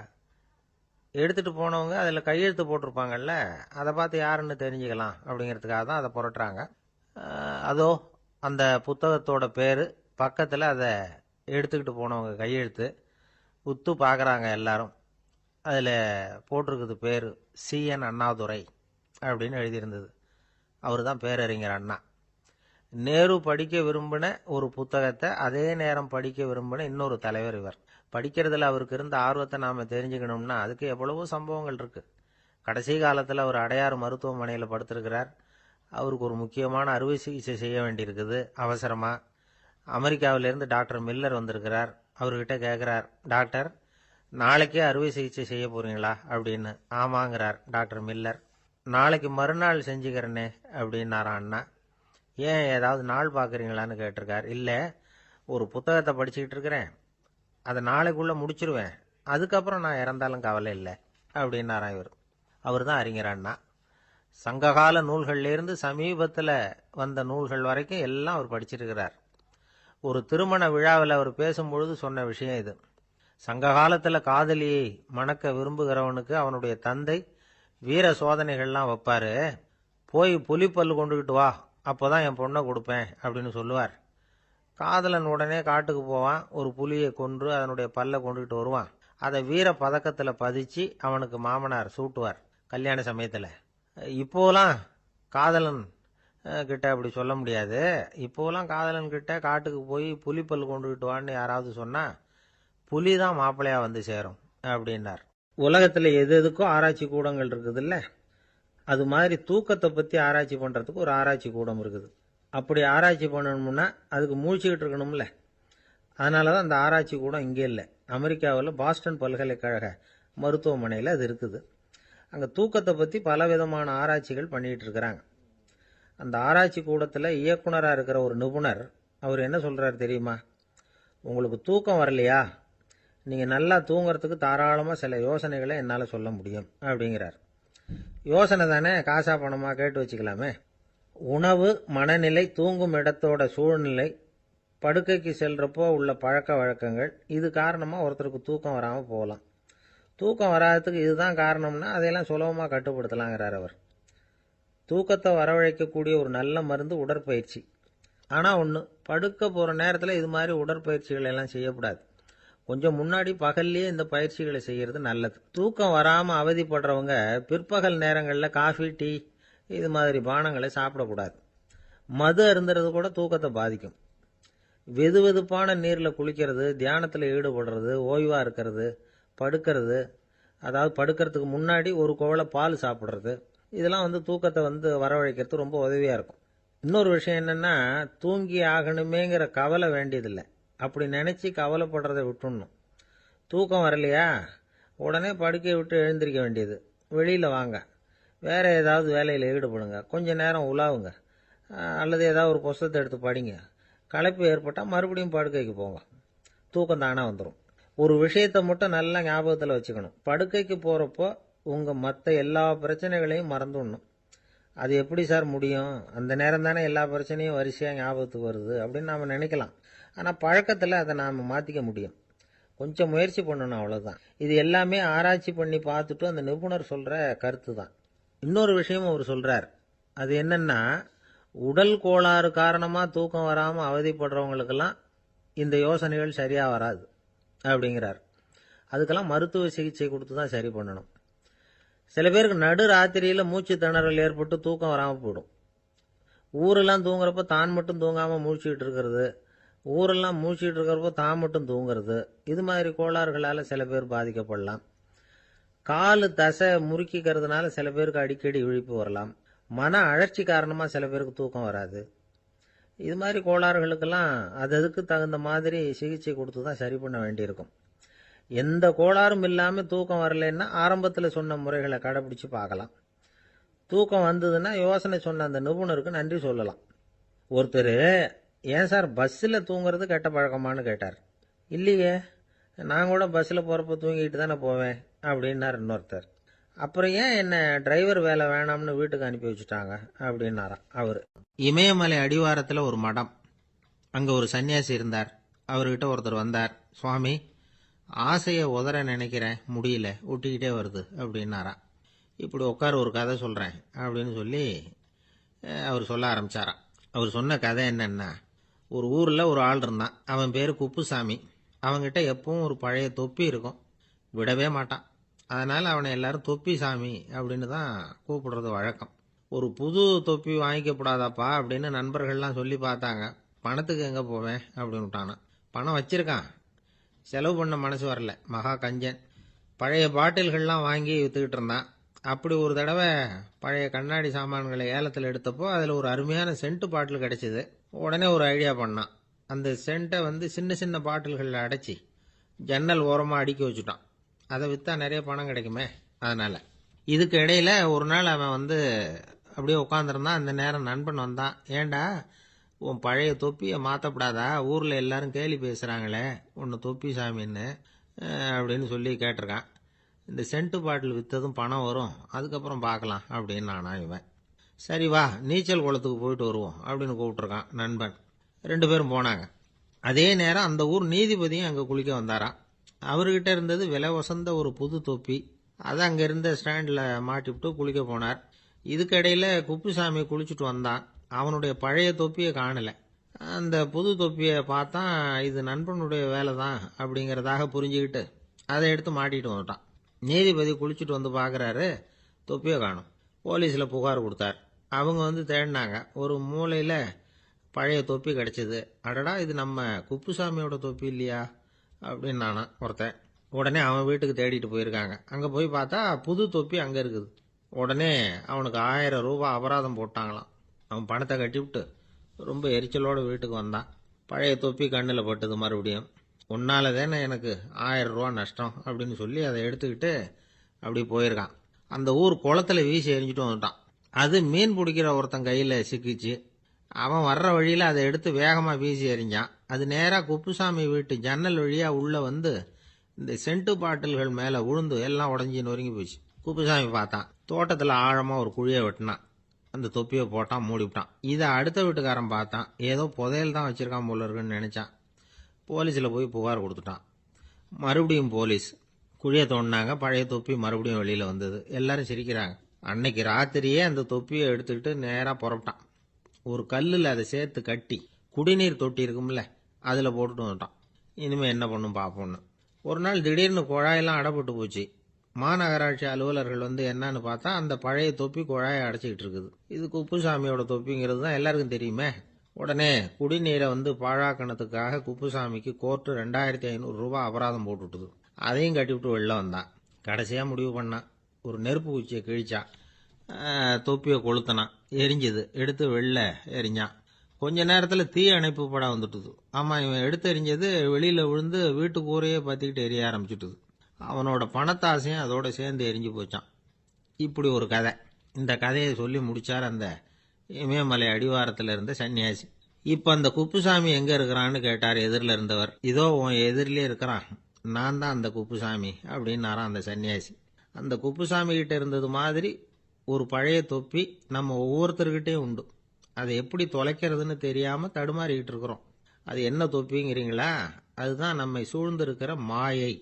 எடுத்துகிட்டு போனவங்க அதில் கையெழுத்து போட்டிருப்பாங்கல்ல, அதை பார்த்து யாருன்னு தெரிஞ்சுக்கலாம் அப்படிங்கிறதுக்காக தான் அதை புரட்டுறாங்க. அதோ அந்த புத்தகத்தோட பேர் பக்கத்தில் அதை எடுத்துக்கிட்டு போனவங்க கையெழுத்து உத்து பார்க்குறாங்க எல்லாரும். அதில் போட்டிருக்குது பேர் CN அண்ணாதுரை அப்படின்னு எழுதியிருந்தது. அவர் தான் பேரறிஞர் அண்ணா. நேரு படிக்க விரும்பின ஒரு புத்தகத்தை அதே நேரம் படிக்க விரும்பின இன்னொரு தலைவர் இவர். படிக்கிறதுல அவருக்கு இருந்த ஆர்வத்தை நாம் தெரிஞ்சுக்கணும்னா அதுக்கு எவ்வளவோ சம்பவங்கள் இருக்குது. கடைசி காலத்தில் அவர் அடையாறு மருத்துவமனையில் படுத்திருக்கிறார். அவருக்கு ஒரு முக்கியமான அறுவை சிகிச்சை செய்ய வேண்டியிருக்குது அவசரமாக. அமெரிக்காவிலேருந்து டாக்டர் மில்லர் வந்திருக்கிறார். அவர்கிட்ட கேட்குறார், டாக்டர் நாளைக்கே அறுவை சிகிச்சை செய்ய போகிறீங்களா அப்படின்னு. ஆமாங்கிறார் டாக்டர் மில்லர். நாளைக்கு மறுநாள் செஞ்சுக்கிறேனே அப்படின்னாரான் அண்ணா. ஏன் ஏதாவது நாள் பார்க்குறீங்களான்னு கேட்டிருக்கார். இல்லை, ஒரு புத்தகத்தை படிச்சுக்கிட்டு இருக்கிறேன், அதை நாளைக்குள்ளே முடிச்சிருவேன், அதுக்கப்புறம் நான் இறந்தாலும் கவலை இல்லை அப்படின்னாராம் இவர். அவர் தான் அறிஞர் அண்ணா. சங்ககால நூல்கள்லேருந்து சமீபத்தில் வந்த நூல்கள் வரைக்கும் எல்லாம் அவர் படிச்சிருக்கிறார். ஒரு திருமண விழாவில் அவர் பேசும்பொழுது சொன்ன விஷயம் இது. சங்க காலத்தில் காதலியை மணக்க விரும்புகிறவனுக்கு அவனுடைய தந்தை வீர சோதனைகள்லாம் வைப்பாரு. போய் புலிப்பல் கொண்டுகிட்டு வா, அப்போதான் என் பொண்ணை கொடுப்பேன் அப்படின்னு சொல்லுவார். காதலன் உடனே காட்டுக்கு போவான், ஒரு புலியை கொன்று அதனுடைய பல்லை கொண்டுகிட்டு வருவான். அதை வீர பதக்கத்தில் பதிச்சு அவனுக்கு மாமனார் சூட்டுவார் கல்யாண சமயத்தில். இப்போலாம் காதலன் கிட்ட அப்படி சொல்ல முடியாது. இப்போலாம் காதலன் கிட்ட காட்டுக்கு போய் புலிப்பல் கொண்டுகிட்டு வான்னு யாராவது சொன்னா புலி தான் மாப்பிள்ளையா வந்து சேரும் அப்படின்னார். உலகத்தில் எது எதுக்கும் ஆராய்ச்சி கூடங்கள் இருக்குது இல்லை? அது மாதிரி தூக்கத்தை பற்றி ஆராய்ச்சி பண்ணுறதுக்கு ஒரு ஆராய்ச்சி கூடம் இருக்குது. அப்படி ஆராய்ச்சி பண்ணணும்னா அதுக்கு மூழ்கிக்கிட்டு இருக்கணும்ல. அதனால தான் அந்த ஆராய்ச்சி கூடம் இங்கே இல்லை. அமெரிக்காவில் பாஸ்டன் பல்கலைக்கழக மருத்துவமனையில் அது இருக்குது. அங்கே தூக்கத்தை பற்றி பலவிதமான ஆராய்ச்சிகள் பண்ணிகிட்டு இருக்கிறாங்க. அந்த ஆராய்ச்சி கூடத்தில் இயக்குனராக இருக்கிற ஒரு நிபுணர் அவர் என்ன சொல்கிறார் தெரியுமா? உங்களுக்கு தூக்கம் வரலையா, நீங்கள் நல்லா தூங்குறதுக்கு தாராளமாக சில யோசனைகளை என்னால் சொல்ல முடியும் அப்படிங்கிறார். யோசனை தானே, காசா பணமாக கேட்டு வச்சுக்கலாமே. உணவு, மனநிலை, தூங்கும் இடத்தோட சூழ்நிலை, படுக்கைக்கு செல்றப்போ உள்ள பழக்க வழக்கங்கள், இது காரணமாக ஒருத்தருக்கு தூக்கம் வராமல் போகலாம். தூக்கம் வராததுக்கு இதுதான் காரணம்னா அதையெல்லாம் சுலபமாக கட்டுப்படுத்தலாங்கிறார் அவர். தூக்கத்தை வரவழைக்கக்கூடிய ஒரு நல்ல மருந்து உடற்பயிற்சி. ஆனால் ஒன்று, படுக்க போகிற நேரத்தில் இது மாதிரி உடற்பயிற்சிகள் எல்லாம் செய்யக்கூடாது. கொஞ்சம் முன்னாடி பகல்லையே இந்த பயிற்சிகளை செய்கிறது நல்லது. தூக்கம் வராமல் அவதிப்படுறவங்க பிற்பகல் நேரங்களில் காஃபி, டீ இது மாதிரி பானங்களை சாப்பிடக்கூடாது. மது அருந்துறது கூட தூக்கத்தை பாதிக்கும். வெது வெதுப்பான நீரில் குளிக்கிறது, தியானத்தில் ஈடுபடுறது, ஓய்வாக இருக்கிறது, படுக்கிறது, அதாவது படுக்கிறதுக்கு முன்னாடி ஒரு குவளை பால் சாப்பிட்றது, இதெல்லாம் தூக்கத்தை வரவழைக்கிறது ரொம்ப உதவியாக இருக்கும். இன்னொரு விஷயம் என்னென்னா, தூங்கி ஆகணுமேங்கிற கவலை வேண்டியதில்லை. அப்படி நினச்சி கவலைப்படுறதை விட்டுடணும். தூக்கம் வரலையா, உடனே படுக்கையை விட்டு எழுந்திருக்க வேண்டியது. வெளியில் வாங்க, வேறு ஏதாவது வேலையில் ஈடுபடுங்க, கொஞ்ச நேரம் உலாவுங்க, அல்லது ஏதாவது ஒரு புஸ்தகத்தை எடுத்து படிங்க. களைப்பு ஏற்பட்டால் மறுபடியும் படுக்கைக்கு போங்க. தூக்கம் தானாக வந்துடும். ஒரு விஷயத்தை மட்டும் நல்லா ஞாபகத்தில் வச்சுக்கணும். படுக்கைக்கு போகிறப்போ உங்கள் மற்ற எல்லா பிரச்சனைகளையும் மறந்துடணும். அது எப்படி சார் முடியும், அந்த நேரம் தானே எல்லா பிரச்சனையும் வரிசையாக ஞாபகத்துக்கு வருது அப்படின்னு நாம் நினைக்கலாம். ஆனால் பழக்கத்தில் அதை நாம் மாற்றிக்க முடியும். கொஞ்சம் முயற்சி பண்ணணும், அவ்வளோதான். இது எல்லாமே ஆராய்ச்சி பண்ணி பார்த்துட்டு அந்த நிபுணர் சொல்கிற கருத்து தான். இன்னொரு விஷயமும் அவர் சொல்கிறார். அது என்னென்னா, உடல் கோளாறு காரணமாக தூக்கம் வராமல் அவதிப்படுறவங்களுக்கெல்லாம் இந்த யோசனைகள் சரியாக வராது அப்படிங்கிறார். அதுக்கெல்லாம் மருத்துவ சிகிச்சை கொடுத்து தான் சரி பண்ணணும். சில பேருக்கு நடு ராத்திரியில் மூச்சு திணறல் ஏற்பட்டு தூக்கம் வராமல் போயிடும். ஊரெல்லாம் தூங்குறப்போ தான் மட்டும் தூங்காமல் மூழ்கிட்டு இருக்கிறது, ஊரெல்லாம் மூழ்கிட்டு இருக்கிறப்போ தான் மட்டும் தூங்குறது, இது மாதிரி கோளாறுகளால் சில பேர் பாதிக்கப்படலாம். காலு தசை முறுக்கிக்கிறதுனால சில பேருக்கு அடிக்கடி விழிப்பு வரலாம். மன அழற்சி காரணமாக சில பேருக்கு தூக்கம் வராது. இது மாதிரி கோளாறுகளுக்கெல்லாம் அதுக்கு தகுந்த மாதிரி சிகிச்சை கொடுத்து தான் சரி பண்ண வேண்டியிருக்கும். எந்த கோளாறும் இல்லாமல் தூக்கம் வரலைன்னா ஆரம்பத்தில் சொன்ன முறைகளை கடைபிடிச்சு பார்க்கலாம். தூக்கம் வந்ததுன்னா யோசனை சொன்ன அந்த நிபுணருக்கு நன்றி சொல்லலாம். ஒருத்தர், ஏன் சார் பஸ்ஸில் தூங்குறது கெட்ட பழக்கமானு கேட்டார். இல்லையே, நான் கூட பஸ்ஸில் போகிறப்ப தூங்கிட்டு தானே போவேன் அப்படின்னார் இன்னொருத்தர். அப்புறம் ஏன் என்ன டிரைவர் வேலை வேணாம்னு வீட்டுக்கு அனுப்பி வச்சுட்டாங்க அப்படின்னாராம் அவர். இமயமலை அடிவாரத்தில் ஒரு மடம், அங்கே ஒரு சன்னியாசி இருந்தார். அவர்கிட்ட ஒருத்தர் வந்தார். சுவாமி, ஆசையை உதற நினைக்கிறேன், முடியல, ஒட்டிக்கிட்டே வருது அப்படின்னாராம். இப்படி உட்கார, ஒரு கதை சொல்கிறேன் அப்படின்னு சொல்லி அவர் சொல்ல ஆரம்பித்தாராம். அவர் சொன்ன கதை என்னன்னா, ஒரு ஊரில் ஒரு ஆள் இருந்தான். அவன் பேர் குப்புசாமி. அவன்கிட்ட எப்பவும் ஒரு பழைய தொப்பி இருக்கும், விடவே மாட்டான். அதனால் அவனை எல்லாரும் தொப்பி சாமி அப்படின்னு தான் கூப்பிடுறது வழக்கம். ஒரு புது தொப்பி வாங்கிக்கப்படாதாப்பா அப்படின்னு நண்பர்கள்லாம் சொல்லி பார்த்தாங்க. பணத்துக்கு எங்கே போவேன் அப்படின்னு விட்டானான். பணம் வச்சிருக்கான், செலவு பண்ண மனசு வரல, மகா கஞ்சன். பழைய பாட்டில்கள்லாம் வாங்கி விற்றுக்கிட்டு இருந்தான். அப்படி ஒரு தடவை பழைய கண்ணாடி சாமான்களை ஏலத்தில் எடுத்தப்போ அதில் ஒரு அருமையான சென்ட்டு பாட்டில் கிடச்சிது. உடனே ஒரு ஐடியா பண்ணான். அந்த சென்ட்டை சின்ன சின்ன பாட்டில்களில் அடைச்சி ஜன்னல் ஓரமாக அடுக்கி வச்சுட்டான். அதை விற்றா நிறைய பணம் கிடைக்குமே, அதனால். இதுக்கு இடையில் ஒரு நாள் அவன் அப்படியே உட்காந்துருந்தான். அந்த நேரம் நண்பன் வந்தான். ஏண்டா, உன் பழைய தொப்பியை மாற்றப்படாதா, ஊரில் எல்லாரும் கேலி பேசுகிறாங்களே உன்னை தொப்பி சாமின்னு, அப்படின்னு சொல்லி கேட்டிருக்கான். இந்த சென்ட்டு பாட்டில் விற்றதும் பணம் வரும், அதுக்கப்புறம் பார்க்கலாம் அப்படின்னு நானா இவன். சரி வா நீச்சல் குளத்துக்கு போயிட்டு வருவோம் அப்படின்னு கூப்பிட்டுருக்கான் நண்பன். 2 பேரும் போனாங்க. அதே நேரம் அந்த ஊர் நீதிபதியும் அங்கே குளிக்க வந்தாராம். அவர்கிட்ட இருந்தது விலை வசந்த ஒரு புது தொப்பி. அதை அங்கே இருந்த ஸ்டாண்டில் மாட்டிவிட்டு குளிக்க போனார். இதுக்கிடையில் குப்புசாமி குளிச்சுட்டு வந்தான். அவனுடைய பழைய தொப்பியை காணலை. அந்த புது தொப்பியை பார்த்தா இது நண்பனுடைய வேலை தான் அப்படிங்கிறதாக புரிஞ்சுக்கிட்டு அதை எடுத்து மாட்டிட்டு வந்துட்டான். நீதிபதி குளிச்சுட்டு வந்து பார்க்குறாரு, தொப்பியை காணும். போலீஸில் புகார் கொடுத்தார். அவங்க வந்து தேடினாங்க. ஒரு மூலையில் பழைய தொப்பி கிடச்சிது. அடடா, இது நம்ம குப்புசாமியோட தொப்பி இல்லையா அப்படின்னு நானா ஒருத்தன். உடனே அவன் வீட்டுக்கு தேடிட்டு போயிருக்காங்க. அங்கே போய் பார்த்தா புது தொப்பி அங்கே இருக்குது. உடனே அவனுக்கு 1000 ரூபாய் அபராதம் போட்டாங்களாம். அவன் பணத்தை கட்டிவிட்டு ரொம்ப எரிச்சலோடு வீட்டுக்கு வந்தான். பழைய தொப்பி கண்ணில் பட்டது. மறுபடியும் உன்னால தானே எனக்கு 1000 ரூபா நஷ்டம் அப்படின்னு சொல்லி அதை எடுத்துக்கிட்டு அப்படி போயிருக்கான். அந்த ஊர் குளத்துல வீசி எரிஞ்சிட்டு வந்துட்டான். அது மீன் பிடிக்கிற ஒருத்தன் கையில் சிக்கிச்சு. அவன் வர்ற வழியில் அதை எடுத்து வேகமாக வீசி எறிஞ்சான். அது நேராக குப்புசாமி வீட்டு ஜன்னல் வழியாக உள்ளே வந்து இந்த சென்ட்டு பாட்டில்கள் மேலே விழுந்து எல்லாம் உடஞ்சி நொறுங்கி போச்சு. குப்புசாமி பார்த்தான். தோட்டத்தில் ஆழமாக ஒரு குழியை வெட்டினான். அந்த தொப்பியை போட்டான், மூடிவிட்டான். இதை அடுத்த வீட்டுக்காரன் பார்த்தான். ஏதோ புதையல் தான் வச்சிருக்கான் போல இருக்குன்னு நினச்சான். போலீஸில் போய் புகார் கொடுத்துட்டான். மறுபடியும் போலீஸ் குழியை தோண்டினாங்க. பழைய தொப்பி மறுபடியும் வெளியில் வந்தது. எல்லாரும் சிரிக்கிறாங்க. அன்னைக்கு ராத்திரியே அந்த தொப்பியை எடுத்துக்கிட்டு நேராக புறப்பட்டான். ஒரு கல்லில் அதை சேர்த்து கட்டி குடிநீர் தொட்டி இருக்கும்ல, அதில் போட்டுட்டு வந்துட்டான். இனிமேல் என்ன பண்ணும் பார்ப்போன்னு. ஒரு நாள் திடீர்னு குழாயெல்லாம் அடைப்பட்டு போச்சு. மாநகராட்சி அலுவலர்கள் வந்து என்னன்னு பார்த்தா அந்த பழைய தொப்பி குழாயை அடைச்சிக்கிட்டு இருக்குது. இது குப்புசாமியோட தொப்பிங்கிறது தான் எல்லாருக்கும் தெரியுமே. உடனே குடிநீரை வந்து பாழாக்கணத்துக்காக குப்புசாமிக்கு கோர்ட்டு 2500 ரூபாய் அபராதம் போட்டுவிட்டுது. அதையும் கட்டிவிட்டு வெளில வந்தான். கடைசியாக முடிவு பண்ணான். ஒரு நெருப்பு குச்சியை கிழிச்சான். தொப்பியை கொளுத்தினான். எரிஞ்சுது. எடுத்து வெளில எரிஞ்சான். கொஞ்ச நேரத்தில் தீ அணைப்பு படம் வந்துட்டுது. ஆமாம், இவன் எடுத்து எரிஞ்சது வெளியில் விழுந்து வீட்டு கூரையே பற்றிக்கிட்டு எரிய ஆரம்பிச்சுட்டுது. அவனோட பணத்தாசையும் அதோட சேர்ந்து எரிஞ்சு போச்சான். இப்படி ஒரு கதை. இந்த கதையை சொல்லி முடிச்சார் அந்த இமயமலை அடிவாரத்தில் இருந்த சன்னியாசி. இப்போ அந்த குப்புசாமி எங்கே இருக்கிறான்னு கேட்டார் எதிரில் இருந்தவர். இதோ உன் எதிரிலே இருக்கிறான், நான் தான் அந்த குப்புசாமி அப்படின்னாரான் அந்த சன்னியாசி. அந்த குப்புசாமி கிட்ட இருந்தது மாதிரி ஒரு பழைய தொப்பி நம்ம ஒவ்வொருத்தர்கிட்டையும் உண்டு. அதை எப்படி தொலைக்கிறதுன்னு தெரியாமல் தடுமாறிக்கிட்டு இருக்கிறோம். அது என்ன தொப்பிங்கிறீங்களா? அதுதான் நம்மை சூழ்ந்திருக்கிற மாயை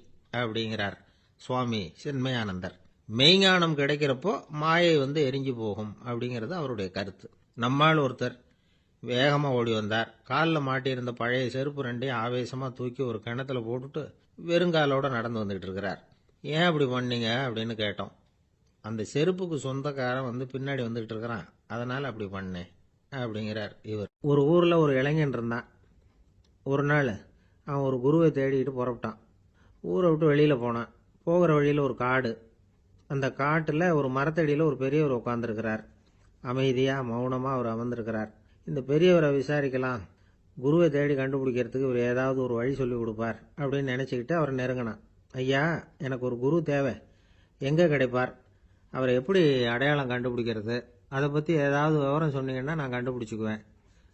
அப்படிங்கிறார் சுவாமி சின்மயானந்தர். மெய்ஞானம் கிடைக்கிறப்போ மாயை வந்து எரிஞ்சு போகும் அப்படிங்கிறது அவருடைய கருத்து. நம்மால் ஒருத்தர் வேகமாக ஓடி வந்தார். காலில் மாட்டியிருந்த பழைய செருப்பு 2ஐயும் ஆவேசமாக தூக்கி ஒரு கிணத்துல போட்டுட்டு வெறுங்காலோட நடந்து வந்துகிட்டு இருக்கிறார். ஏன் அப்படி பண்ணீங்க அப்படின்னு கேட்டோம். அந்த செருப்புக்கு சொந்தக்காரன் வந்து பின்னாடி வந்துகிட்டு இருக்கிறான், அதனால் அப்படி பண்ணேன் அப்படிங்கிறார் இவர். ஒரு ஊரில் ஒரு இளைஞன் இருந்தான். ஒரு நாள் அவன் ஒரு குருவை தேடிக்கிட்டு புறப்பட்டான். ஊரை விட்டு வெளியில் போனான். போகிற வழியில் ஒரு காடு. அந்த காட்டில் ஒரு மரத்தடியில் ஒரு பெரியவர் உட்காந்துருக்கிறார். அமைதியாக மௌனமாக அவர் அமர்ந்திருக்கிறார். இந்த பெரியவரை விசாரிக்கலாம், குருவை தேடி கண்டுபிடிக்கிறதுக்கு இவர் ஏதாவது ஒரு வழி சொல்லி கொடுப்பார் அப்படின்னு நினச்சிக்கிட்டு அவரை நெருங்கினான். ஐயா, எனக்கு ஒரு குரு தேவை, எங்கே கிடைப்பார்? அவரை எப்படி அடையாளம் கண்டுபிடிக்கிறது? அதை பற்றி ஏதாவது விவரம் சொன்னீங்கன்னா நான் கண்டுபிடிச்சிக்குவேன்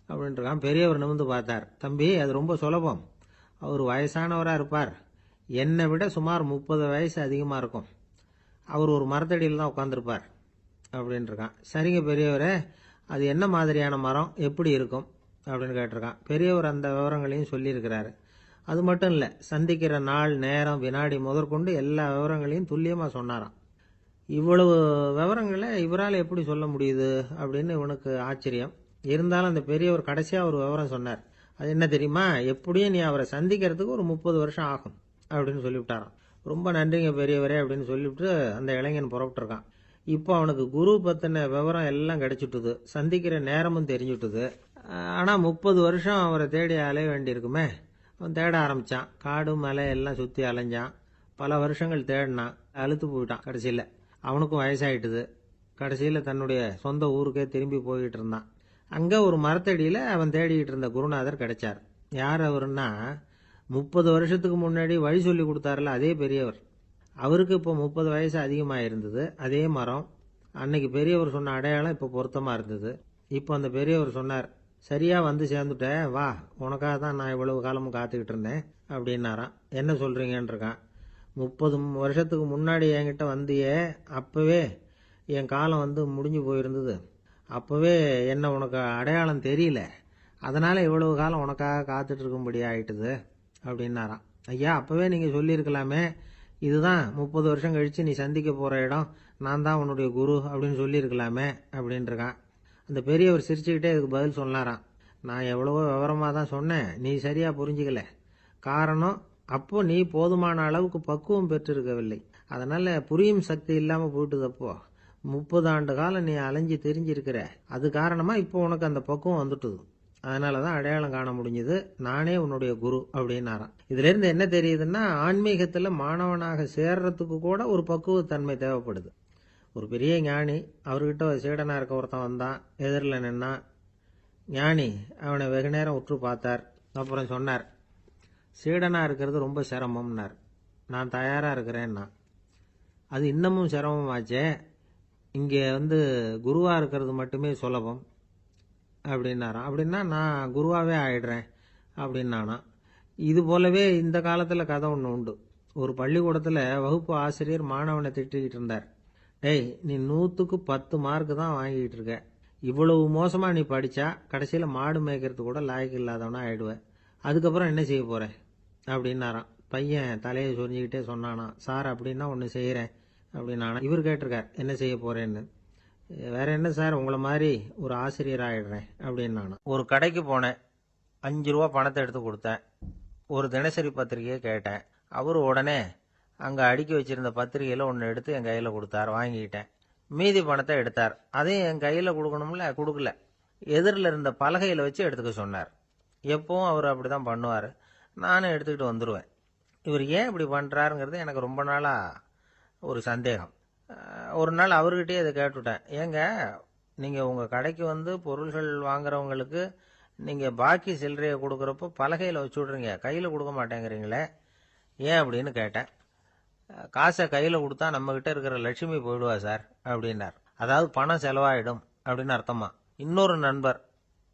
அப்படின்ட்டுருக்கான். பெரியவர் நிமிர்ந்து பார்த்தார். தம்பி, அது ரொம்ப சுலபம். அவர் வயசானவராக இருப்பார். என்னை விட சுமார் 30 வயசு அதிகமாக இருக்கும். அவர் ஒரு மரத்தடியில் தான் உட்காந்துருப்பார் அப்படின்ட்டுருக்கான். சரிங்க பெரியவரே, அது என்ன மாதிரியான மரம், எப்படி இருக்கும் அப்படின்னு கேட்டிருக்கான். பெரியவர் அந்த விவரங்களையும் சொல்லியிருக்கிறாரு. அது மட்டும் இல்லை, சந்திக்கிற நாள், நேரம், வினாடி முதற்கொண்டு எல்லா விவரங்களையும் துல்லியமாக சொன்னாராம். இவ்வளவு விவரங்களை இவரால் எப்படி சொல்ல முடியுது அப்படின்னு இவனுக்கு ஆச்சரியம். இருந்தாலும் அந்த பெரியவர் கடைசியாக ஒரு விவரம் சொன்னார். அது என்ன தெரியுமா? எப்படியும் நீ அவரை சந்திக்கிறதுக்கு ஒரு 30 வருஷம் ஆகும் அப்படின்னு சொல்லிவிட்டாராம். ரொம்ப நன்றிங்க பெரியவரே அப்படின்னு சொல்லிவிட்டு அந்த இளைஞன் புறப்பட்டுருக்கான். இப்போ அவனுக்கு குரு பற்றின விவரம் எல்லாம் கிடைச்சிட்டுது. சந்திக்கிற நேரமும் தெரிஞ்சுட்டுது. ஆனால் 30 வருஷம் அவரை தேடி அலைய வேண்டியிருக்குமே. அவன் தேட ஆரம்பித்தான். காடு மலை எல்லாம் சுற்றி அலைஞ்சான். பல வருஷங்கள் தேடினான். அழுத்து போயிட்டான். கடைசியில் அவனுக்கும் வயசாயிட்டுது. கடைசியில் தன்னுடைய சொந்த ஊருக்கே திரும்பி போய்கிட்டு இருந்தான். அங்கே ஒரு மரத்தடியில் அவன் தேடிக்கிட்டு இருந்த குருநாதர் கிடைச்சார். யார் அவருன்னா, 30 வருஷத்துக்கு முன்னாடி வழி சொல்லி கொடுத்தாருல அதே பெரியவர். அவருக்கு இப்போ 30 வயசு அதிகமாக இருந்தது. அதே மரம். அன்னைக்கு பெரியவர் சொன்ன அடையாளம் இப்போ பொருத்தமாக இருந்தது. இப்போ அந்த பெரியவர் சொன்னார், சரியாக வந்து சேர்ந்துட்ட, வா, உனக்காக தான் நான் இவ்வளவு காலமும் காத்துக்கிட்டு இருந்தேன் அப்படின்னாராம். என்ன சொல்கிறீங்கன்னு இருக்கான். 30 வருஷத்துக்கு முன்னாடி என்கிட்ட வந்தியே, அப்பவே என் காலம் முடிஞ்சு போயிருந்தது. அப்பவே என்ன உனக்கு அடையாளம் தெரியல, அதனால இவ்வளவு காலம் உனக்காக காத்துட்டு இருக்கும்படி ஆயிட்டுது அப்படின்னாராம். ஐயா, அப்பவே நீங்க சொல்லியிருக்கலாமே, இதுதான் 30 வருஷம் கழிச்சு நீ சந்திக்க போற இடம், நான் தான் உன்னுடைய குரு அப்படின்னு சொல்லியிருக்கலாமே அப்படின்றான். அந்த பெரியவர் சிரிச்சுக்கிட்டே இதுக்கு பதில் சொன்னாராம். நான் எவ்வளவோ விவரமா தான் சொன்னேன், நீ சரியா புரிஞ்சுக்கல. காரணம், அப்போ நீ போதுமான அளவுக்கு பக்குவம் பெற்றிருக்கவில்லை, அதனால புரியும் சக்தி இல்லாம போயிட்டுதப்போ. 30 ஆண்டு காலம் நீ அலைஞ்சு தெரிஞ்சிருக்கிற, அது காரணமா இப்போ உனக்கு அந்த பக்குவம் வந்துட்டுது, அதனாலதான் அடையாளம் காண முடிஞ்சது, நானே உன்னுடைய குரு அப்படின்னாராம். இதுல இருந்து என்ன தெரியுதுன்னா, ஆன்மீகத்துல மாணவனாக சேர்றதுக்கு கூட ஒரு பக்குவத்தன்மை தேவைப்படுது. ஒரு பெரிய ஞானி, அவர்கிட்ட சீடனா இருக்க ஒருத்தன் வந்தான், எதிரில் நின்னான். ஞானி அவனை வெகு நேரம் உற்று பார்த்தார். அப்புறம் சொன்னார், சீடனா இருக்கிறது ரொம்ப சிரமம்னார். நான் தயாரா இருக்கிறேன்னா. அது இன்னமும் சிரமமாச்சே, இங்கே குருவா இருக்கிறது மட்டுமே சுலபம் அப்படின்னாராம். அப்படின்னா நான் குருவாவே ஆயிடுறேன் அப்படின்னானா. இது போலவே இந்த காலத்துல கதை ஒன்று உண்டு. ஒரு பள்ளிக்கூடத்துல வகுப்பு ஆசிரியர் மாணவனை திட்டிக்கிட்டு இருந்தார். டேய், நீ 100க்கு 10 மார்க் தான் வாங்கிட்டு இருக்க, இவ்வளவு மோசமா நீ படிச்சா கடைசியில மாடு மேய்க்கிறது கூட லாய்க்கு இல்லாதவனா ஆயிடுவ, அதுக்கப்புறம் என்ன செய்ய போற அப்படின்னாராம். பையன் தலையை சொரிஞ்சுக்கிட்டே சொன்னானா, சார் அப்படின்னா ஒன்று செய்யறேன் அப்படின்னானா. இவர் கேட்டிருக்கார், என்ன செய்ய போறேன்னு. வேற என்ன சார், உங்களை மாதிரி ஒரு ஆசிரியர் ஆயிடுறேன் அப்படின்னானா. ஒரு கடைக்கு போனேன், 5 ரூபா பணத்தை எடுத்து கொடுத்தேன், ஒரு தினசரி பத்திரிகையை கேட்டேன். அவரு உடனே அங்க அடுக்கி வச்சிருந்த பத்திரிகையில ஒன்று எடுத்து என் கையில கொடுத்தார், வாங்கிக்கிட்டேன். மீதி பணத்தை எடுத்தார், அதையும் என் கையில கொடுக்கணும்ல, கொடுக்கல. எதிரில் இருந்த பலகையில வச்சு எடுத்துக்க சொன்னார். எப்பவும் அவர் அப்படிதான் பண்ணுவார், நானும் எடுத்துக்கிட்டு வந்துடுவேன். இவர் ஏன் இப்படி பண்றாருங்கிறது எனக்கு ரொம்ப நாளா ஒரு சந்தேகம். ஒரு நாள் அவர்கிட்டயே இதை கேட்டுவிட்டேன். ஏங்க, நீங்க உங்க கடைக்கு பொருள்கள் வாங்குறவங்களுக்கு நீங்க பாக்கி சில்லறையை கொடுக்கறப்போ பலகையில வச்சு விடுறீங்க, கையில கொடுக்க மாட்டேங்கிறீங்களே, ஏன் அப்படின்னு கேட்டேன். காசை கையில கொடுத்தா நம்ம கிட்ட இருக்கிற லட்சுமி போயிடுவா சார் அப்படின்னார். அதாவது பணம் செலவாயிடும் அப்படின்னு அர்த்தமா. இன்னொரு நண்பர்,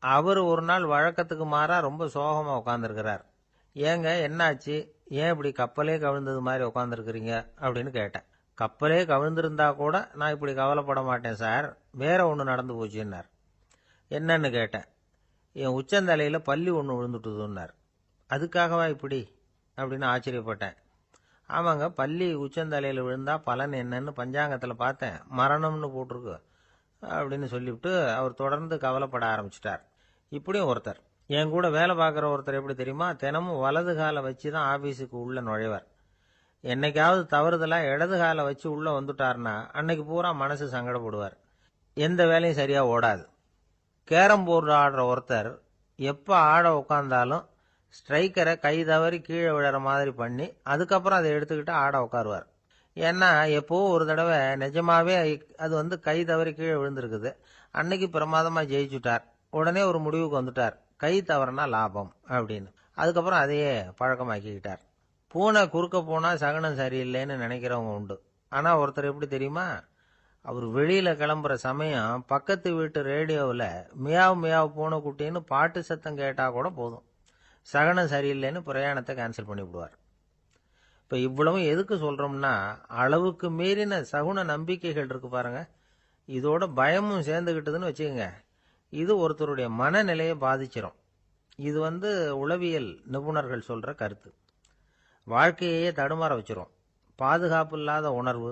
அவர் ஒரு நாள் வழக்கத்துக்கு மாறா ரொம்ப சோகமா உட்காந்துருக்கிறார். ஏங்க, என்னாச்சு, ஏன் இப்படி கப்பலே கவிழ்ந்தது மாதிரி உட்காந்துருக்கிறீங்க அப்படின்னு கேட்டேன். கப்பலே கவிழ்ந்திருந்தா கூட நான் இப்படி கவலைப்பட மாட்டேன் சார், வேற ஒன்று நடந்து போச்சுன்னார். என்னன்னு கேட்டேன். என் உச்சந்தலையில பல்லி ஒன்று விழுந்துட்டுதுன்னார். அதுக்காகவா இப்படி அப்படின்னு ஆச்சரியப்பட்டேன். ஆமாங்க, பல்லி உச்சந்தலையில் விழுந்தா பலன் என்னன்னு பஞ்சாங்கத்தில் பார்த்தேன், மரணம்னு போட்டிருக்கு அப்படின்னு சொல்லிவிட்டு அவர் தொடர்ந்து கவலைப்பட ஆரம்பிச்சிட்டார். இப்படியும் ஒருத்தர், என் கூட வேலை பார்க்குற ஒருத்தர் எப்படி தெரியுமா, தினமும் வலது காலை வச்சு தான் ஆபீஸுக்கு உள்ள நுழைவார். என்னைக்காவது தவறுதலா இடது காலை வச்சு உள்ள வந்துட்டார்னா அன்னைக்கு பூரா மனசு சங்கடப்படுவார், எந்த வேலையும் சரியா ஓடாது. கேரம் போர்டு ஆடுற ஒருத்தர் எப்ப ஆட உட்கார்ந்தாலும் ஸ்ட்ரைக்கரை கை தவறி கீழே விழற மாதிரி பண்ணி அதுக்கப்புறம் அதை எடுத்துக்கிட்டு ஆட உட்காருவார். ஏன்னா எப்போ ஒரு தடவை நிஜமாவே அது கை தவறி கீழே விழுந்திருக்குது, அன்னைக்கு பிரமாதமா ஜெயிச்சுட்டார். உடனே ஒரு முடிவுக்கு வந்துட்டார், கை தவறுனா லாபம் அப்படின்னு. அதுக்கப்புறம் அதையே பழக்கமாக்கிக்கிட்டார். பூனை குறுக்க போனா சகனம் சரியில்லைன்னு நினைக்கிறவங்க உண்டு. ஆனா ஒருத்தர் எப்படி தெரியுமா, அவர் வெளியில கிளம்புற சமயம் பக்கத்து வீட்டு ரேடியோவில் மியாவ் மியாவ் பூனை குட்டின்னு பாட்டு சத்தம் கேட்டா கூட போதும், சகனம் சரியில்லைன்னு பிரயாணத்தை கேன்சல் பண்ணி விடுவார். இப்ப இவ்வளவும் எதுக்கு சொல்றோம்னா, அளவுக்கு மீறின சகுன நம்பிக்கைகள் இருக்கு பாருங்க, இதோட பயமும் சேர்ந்துகிட்டதுன்னு வச்சுக்கோங்க, இது ஒருத்தருடைய மனநிலையை பாதிச்சிடும். இது உளவியல் நிபுணர்கள் சொல்ற கருத்து. வாழ்க்கையே தடுமாற வச்சிரும். பாதுகாப்பு இல்லாத உணர்வு,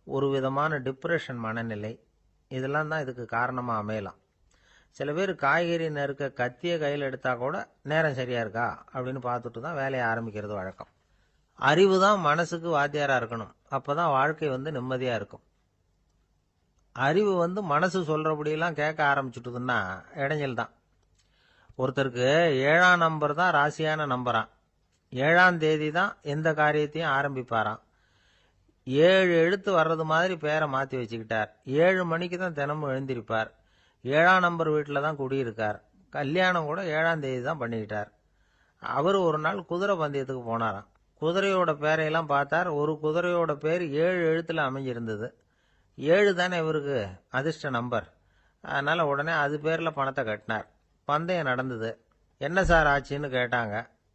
ஒரு விதமான டிப்ரெஷன் மனநிலை, இதெல்லாம் தான் இதுக்கு காரணமா அமையலாம். சில பேர் காய்கறி நறுக்க கத்திய கையில் எடுத்தா கூட நேரம் சரியா இருக்கா அப்படின்னு பார்த்துட்டு தான் வேலையை ஆரம்பிக்கிறது வழக்கம். அறிவு தான் மனசுக்கு வாத்தியாரா இருக்கணும், அப்பதான் வாழ்க்கை நிம்மதியா இருக்கும். அறிவு மனசு சொல்றபடியெல்லாம் கேட்க ஆரம்பிச்சுட்டுதுன்னா இடைஞ்சல் தான். ஒருத்தருக்கு 7ஆம் நம்பர் தான் ராசியான நம்பரான், 7ஆம் தேதி தான் எந்த காரியத்தையும் ஆரம்பிப்பாராம். 7 எழுத்து வர்றது மாதிரி பேரை மாத்தி வச்சுக்கிட்டார். 7 மணிக்கு தான் தினமும் எழுந்திருப்பார். 7ஆம் நம்பர் வீட்டில் தான் குடியிருக்கார். கல்யாணம் கூட 7ஆம் தேதி தான் பண்ணிக்கிட்டார். அவர் ஒரு நாள் குதிரை பந்தயத்துக்கு போனாராம். குதிரையோட பேரையெல்லாம் பார்த்தார். ஒரு குதிரையோட பேர் 7 எழுத்துல அமைஞ்சிருந்தது. 7 தானே இவருக்கு அதிர்ஷ்ட நம்பர், அதனால உடனே அது பேர்ல பணத்தை கட்டினார். பந்தயம் நடந்தது. என்ன சார் ஆச்சுன்னு கேட்டாங்க.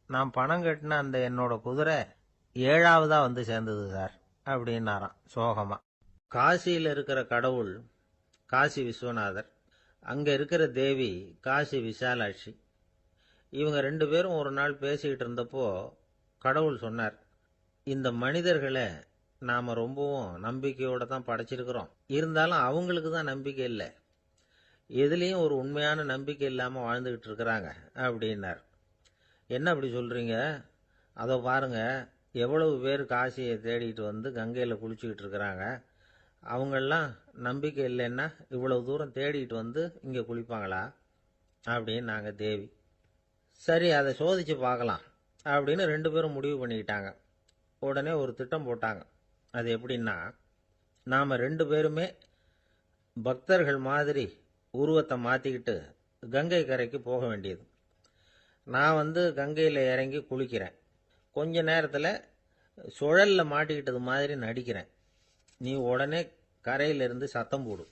நான் பணம் கட்டின அந்த என்னோட குதிரை 7ஆவதா வந்து சேர்ந்தது சார் அப்படின்னாராம் சோகமா. காசியில் இருக்கிற கடவுள் காசி விஸ்வநாதர், அங்க இருக்கிற தேவி காசி விசாலாட்சி. இவங்க 2 பேரும் ஒரு நாள் பேசிக்கிட்டு இருந்தப்போ கடவுள் சொன்னார், இந்த மனிதர்களை நாம ரொம்பவும் நம்பிக்கையோட தான் படைச்சிருக்கிறோம், இருந்தாலும் அவங்களுக்கு தான் நம்பிக்கை இல்லை, எதுலேயும் ஒரு உண்மையான நம்பிக்கை இல்லாமல் வாழ்ந்துக்கிட்டு இருக்கிறாங்க அப்படின்னார். என்ன அப்படி சொல்கிறீங்க? அதோ பாருங்க, எவ்வளவு பேர் காசியை தேடிட்டு வந்து கங்கையில் குளிச்சுக்கிட்டு இருக்கிறாங்க, அவங்கெல்லாம் நம்பிக்கை இல்லைன்னா இவ்வளவு தூரம் தேடிட்டு வந்து இங்கே குளிப்பாங்களா அப்படின்னு நாங்கள் தேவி. சரி, அதை சோதிச்சு பார்க்கலாம் அப்படின்னு 2 பேரும் முடிவு பண்ணிக்கிட்டாங்க. உடனே ஒரு திட்டம் போட்டாங்க. அது எப்படின்னா, நாம் 2 பேருமே பக்தர்கள் மாதிரி உருவத்தை மாற்றிக்கிட்டு கங்கை கரைக்கு போக வேண்டியது. நான் வந்து கங்கையில் இறங்கி குளிக்கிறேன், கொஞ்ச நேரத்தில் சுழலில் மாட்டிக்கிட்டது மாதிரி நடிக்கிறேன். நீ உடனே கரையிலிருந்து சத்தம் போடு,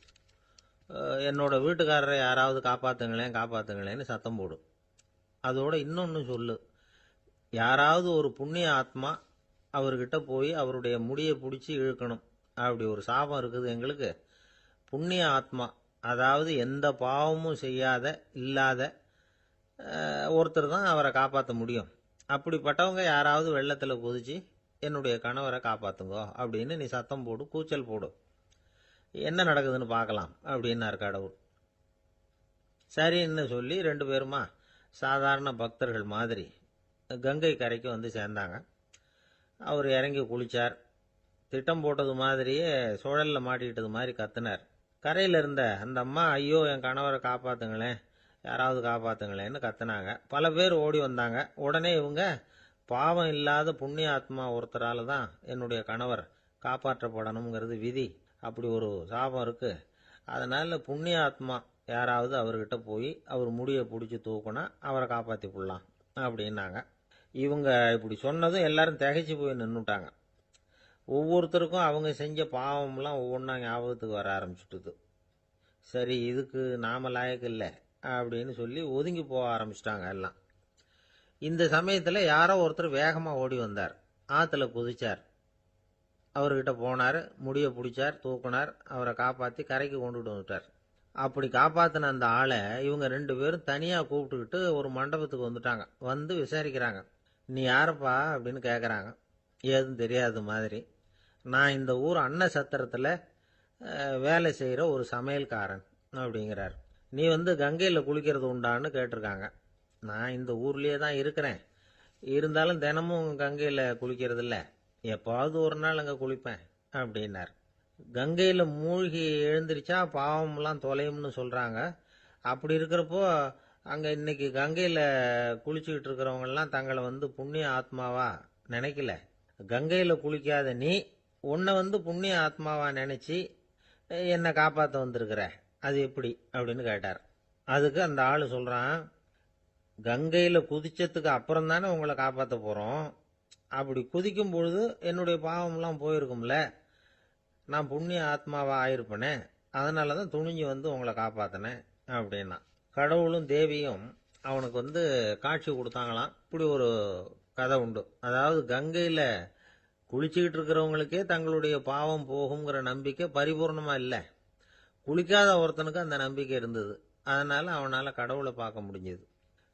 என்னோட வீட்டுக்காரரை யாராவது காப்பாற்றுங்களேன் காப்பாற்றுங்களேன்னு சத்தம் போடு. அதோட இன்னொன்று சொல்லு, யாராவது ஒரு புண்ணிய ஆத்மா அவர்கிட்ட போய் அவருடைய முடியை பிடிச்சி இழுக்கணும், அப்படி ஒரு சாபம் இருக்குது எங்களுக்கு. புண்ணிய ஆத்மா, அதாவது எந்த பாவமும் செய்யாத இல்லாத ஒருத்தர் தான் அவரை காப்பாற்ற முடியும். அப்படிப்பட்டவங்க யாராவது வெள்ளத்தில் குதிச்சு என்னுடைய கணவரை காப்பாற்றுங்கோ அப்படின்னு நீ சத்தம் போடு, கூச்சல் போடு, என்ன நடக்குதுன்னு பார்க்கலாம் அப்படின்னார் கடவுள். சரின்னு சொல்லி 2 பேருமா சாதாரண பக்தர்கள் மாதிரி கங்கை கரைக்கு வந்து சேர்ந்தாங்க. அவர் இறங்கி குளித்தார். திட்டம் போட்டது மாதிரியே சுழலில் மாட்டிக்கிட்டது மாதிரி கத்துனார். கரையில் இருந்த அந்த அம்மா, ஐயோ என் கணவரை காப்பாற்றுங்களேன், யாராவது காப்பாற்றுங்களேன்னு கத்துனாங்க. பல பேர் ஓடி வந்தாங்க. உடனே இவங்க, பாவம் இல்லாத புண்ணிய ஆத்மா ஒருத்தரால் தான் என்னுடைய கணவர் காப்பாற்றப்படணுங்கிறது விதி, அப்படி ஒரு சாபம் இருக்குது, அதனால் புண்ணிய ஆத்மா யாராவது அவர்கிட்ட போய் அவர் முடியை பிடிச்சி தூக்குனா அவரை காப்பாற்றி போடலாம் அப்படின்னாங்க. இவங்க இப்படி சொன்னதும் எல்லாரும் திகைச்சு போய் நின்றுட்டாங்க. ஒவ்வொருத்தருக்கும் அவங்க செஞ்ச பாவம்லாம் ஒவ்வொன்றா ஞாபகத்துக்கு வர ஆரம்பிச்சுட்டுது. சரி, இதுக்கு நாம லாயக்கு இல்லை அப்படின்னு சொல்லி ஒதுங்கி போக ஆரம்பிச்சிட்டாங்க எல்லாம். இந்த சமயத்தில் யாரோ ஒருத்தர் வேகமாக ஓடி வந்தார், ஆற்றுல குதிச்சார். அவர்கிட்ட போனார், முடியை பிடிச்சார், தூக்குனார், அவரை காப்பாற்றி கரைக்கு கொண்டுட்டு வந்துட்டார். அப்படி காப்பாற்றின அந்த ஆளை இவங்க 2 பேரும் தனியாக கூப்பிட்டுக்கிட்டு ஒரு மண்டபத்துக்கு வந்துட்டாங்க. வந்து விசாரிக்கிறாங்க. நீ யாரப்பா அப்படின்னு கேட்குறாங்க. ஏதும் தெரியாத மாதிரி. நான் இந்த ஊர் அன்ன சத்திரத்தில் வேலை செய்கிற ஒரு சமையல்காரன் அப்படிங்கிறார். நீ வந்து கங்கையில் குளிக்கிறது உண்டான்னு கேட்டிருக்காங்க. நான் இந்த ஊர்லேயே தான் இருக்கிறேன், இருந்தாலும் தினமும் கங்கையில் குளிக்கிறது இல்லை, எப்பாவது ஒரு நாள் அங்கே குளிப்பேன் அப்படின்னார். கங்கையில் மூழ்கி எழுந்திரிச்சா பாவம்லாம் தொலையும்னு சொல்கிறாங்க. அப்படி இருக்கிறப்போ அங்கே இன்னைக்கு கங்கையில் குளிச்சுக்கிட்டு இருக்கிறவங்கெல்லாம் தங்களை வந்து புண்ணிய ஆத்மாவா நினைக்கல. கங்கையில் குளிக்காத நீ உன்னை வந்து புண்ணிய ஆத்மாவா நினச்சி என்னை காப்பாற்ற வந்திருக்கிற, அது எப்படி அப்படின்னு கேட்டார். அதுக்கு அந்த ஆள் சொல்கிறான், கங்கையில் குதிச்சதுக்கு அப்புறம் தானே உங்களை காப்பாற்ற போகிறோம், அப்படி குதிக்கும் பொழுது என்னுடைய பாவம்லாம் போயிருக்கும்ல, நான் புண்ணிய ஆத்மாவா ஆயிருப்பேனே, அதனால தான் துணிஞ்சு வந்து உங்களை காப்பாற்றினேன் அப்படின்னா. கடவுளும் தேவியும் அவனுக்கு வந்து காட்சி கொடுத்தாங்களாம். இப்படி ஒரு கதை உண்டு. அதாவது கங்கையில் குளிச்சுக்கிட்டு இருக்கிறவங்களுக்கே தங்களுடைய பாவம் போகுங்கிற நம்பிக்கை பரிபூர்ணமாக இல்லை, குளிக்காத ஒருத்தனுக்கு அந்த நம்பிக்கை இருந்தது. அதனால் அவனால் கடவுளை பார்க்க முடிஞ்சது.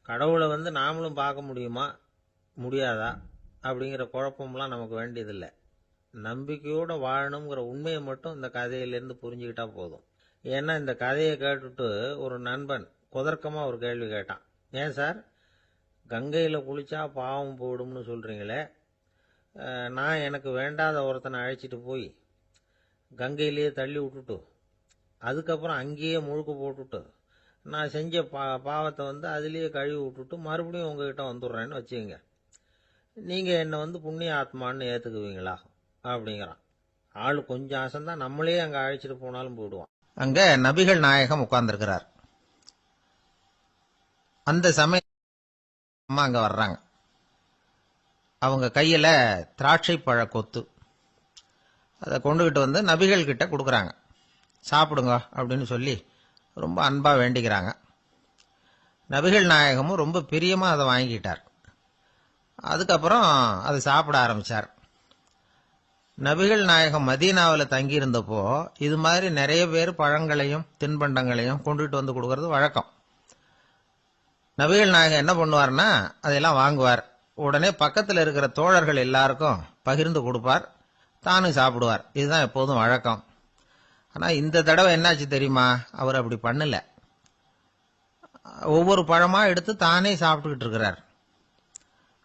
கடவுளை வந்து நாமளும் பார்க்க முடியுமா முடியாதா அப்படிங்கிற குழப்பம்லாம் நமக்கு வேண்டியதில்லை. நம்பிக்கையோடு வாழணுங்கிற உண்மையை மட்டும் இந்த கதையிலேருந்து புரிஞ்சுக்கிட்டா போதும். ஏன்னா இந்த கதையை கேட்டுட்டு ஒரு நண்பன் குதர்க்கமாக ஒரு கேள்வி கேட்டான். ஏன் சார், கங்கையில் குளிச்சா பாவம் போயிடும்னு சொல்கிறீங்களே, நான் எனக்கு வேண்டாத ஒருத்தனை அழைச்சிட்டு போய் கங்கையிலேயே தள்ளி விட்டுட்டு அதுக்கப்புறம் அங்கேயே முழுக்க போட்டுட்டு நான் செஞ்ச பாவத்தை வந்து அதுலேயே கழுவி விட்டுட்டு மறுபடியும் உங்ககிட்ட வந்துடுறேன்னு வச்சுக்கோங்க, நீங்கள் என்னை வந்து புண்ணிய ஆத்மான்னு ஏற்றுக்குவீங்களா அப்படிங்கிறான். ஆள் கொஞ்சம் ஆசைந்தான், நம்மளே அங்கே அழைச்சிட்டு போனாலும் போயிடுவான். அங்கே நபிகள் நாயகம் உட்கார்ந்துருக்கிறார். அந்த சமயம் அம்மா அங்கே வர்றாங்க. அவங்க கையில் திராட்சை பழ கொத்து, அதை கொண்டுகிட்டு வந்து நபிகள் கிட்ட கொடுக்குறாங்க. சாப்பிடுங்க அப்படின்னு சொல்லி ரொம்ப அன்பாக வேண்டிக்கிறாங்க. நபிகள் நாயகமும் ரொம்ப பிரியமாக அதை வாங்கிக்கிட்டார். அதுக்கப்புறம் அதை சாப்பிட ஆரம்பித்தார். நபிகள் நாயகம் மதீனாவில் தங்கியிருந்தப்போ இது மாதிரி நிறைய பேர் பழங்களையும் தின்பண்டங்களையும் கொண்டுட்டு வந்து கொடுக்கறது வழக்கம். நபிகள் நாயகம் என்ன பண்ணுவார்னா அதையெல்லாம் வாங்குவார். உடனே பக்கத்தில் இருக்கிற தோழர்கள் எல்லாருக்கும் பகிர்ந்து கொடுப்பார், தானும் சாப்பிடுவார். இதுதான் எப்போதும் வழக்கம். ஆனால் இந்த தடவை என்னாச்சு தெரியுமா? அவர் அப்படி பண்ணல. ஒவ்வொரு பழமா எடுத்து தானே சாப்பிட்டுக்கிட்டு இருக்கிறார்.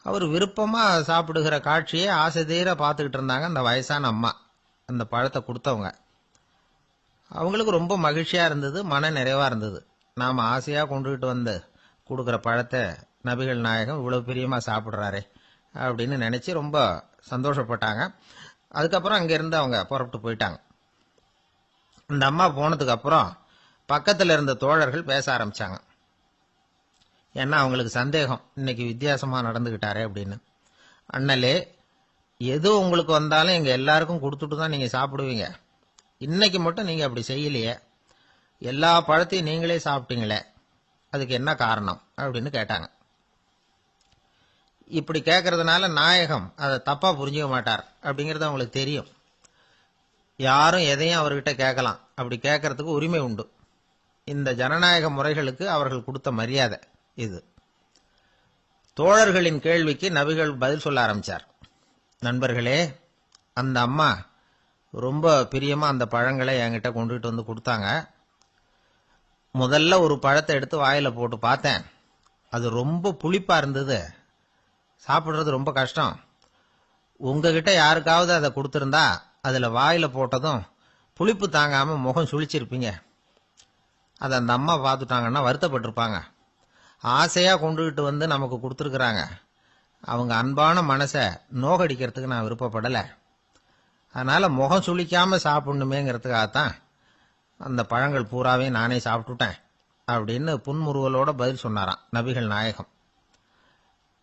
அவர் விருப்பமா சாப்பிடுகிற காட்சியை ஆசை தீர பார்த்துக்கிட்டு இருந்தாங்க அந்த வயசான அம்மா, அந்த பழத்தை கொடுத்தவங்க. அவங்களுக்கு ரொம்ப மகிழ்ச்சியா இருந்தது, மன நிறைவா இருந்தது. நாம ஆசையா கொண்டுகிட்டு வந்து கொடுக்குற பழத்தை நபிகள் நாயகம் இவ்வளவு பிரியமா சாப்பிடுறாரே அப்படின்னு நினைச்சு ரொம்ப சந்தோஷப்பட்டாங்க. அதுக்கப்புறம் அங்கிருந்து அவங்க புறப்பட்டு போயிட்டாங்க. இந்த அம்மா போனதுக்கு அப்புறம் பக்கத்தில் இருந்த தோழர்கள் பேச ஆரம்பிச்சாங்க. ஏன்னா அவங்களுக்கு சந்தேகம், இன்னைக்கு வித்தியாசமா நடந்துகிட்டாரே அப்படின்னு. அண்ணலே, எது உங்களுக்கு வந்தாலும் எங்க எல்லாருக்கும் கொடுத்துட்டு தான் நீங்க சாப்பிடுவீங்க. இன்னைக்கு மட்டும் நீங்க அப்படி செய்யலையே, எல்லா பழத்தையும் நீங்களே சாப்பிட்டீங்களே, அதுக்கு என்ன காரணம் அப்படின்னு கேட்டாங்க. இப்படி கேட்கறதுனால நாயகம் அதை தப்பா புரிஞ்சுக்க மாட்டார் அப்படிங்கறது அவங்களுக்கு தெரியும். யாரும் எதையும் அவர்கிட்ட கேட்கலாம், அப்படி கேட்கறதுக்கு உரிமை உண்டு. இந்த ஜனநாயக முறைகளுக்கு அவர்கள் கொடுத்த மரியாதை இது. தோழர்களின் கேள்விக்கு நபிகள் பதில் சொல்ல ஆரம்பிச்சார். நண்பர்களே, அந்த அம்மா ரொம்ப பிரியமா அந்த பழங்களை என்கிட்ட கொண்டுகிட்டு வந்து கொடுத்தாங்க. முதல்ல ஒரு பழத்தை எடுத்து வாயில போட்டு பார்த்தேன். அது ரொம்ப புளிப்பா இருந்தது, சாப்பிடுறது ரொம்ப கஷ்டம். உங்ககிட்ட யாருக்காவது அதை கொடுத்திருந்தா அதுல வாயில போட்டதும் புளிப்பு தாங்காம முகம் சுழிச்சிருப்பீங்க. அதை அந்த அம்மா பார்த்துட்டாங்கன்னா வருத்தப்பட்டிருப்பாங்க. ஆசையா கொண்டுகிட்டு வந்து நமக்கு கொடுத்துருக்குறாங்க. அவங்க அன்பான மனசை நோகடிக்கிறதுக்கு நான் விருப்பப்படலை. அதனால முகம் சுளிக்காம சாப்பிடணுமேங்கிறதுக்காகத்தான் அந்த பழங்கள் பூராவே நானே சாப்பிட்டுட்டேன் அப்படின்னு புன்முறுவலோட பதில் சொன்னாராம் நபிகள் நாயகம்.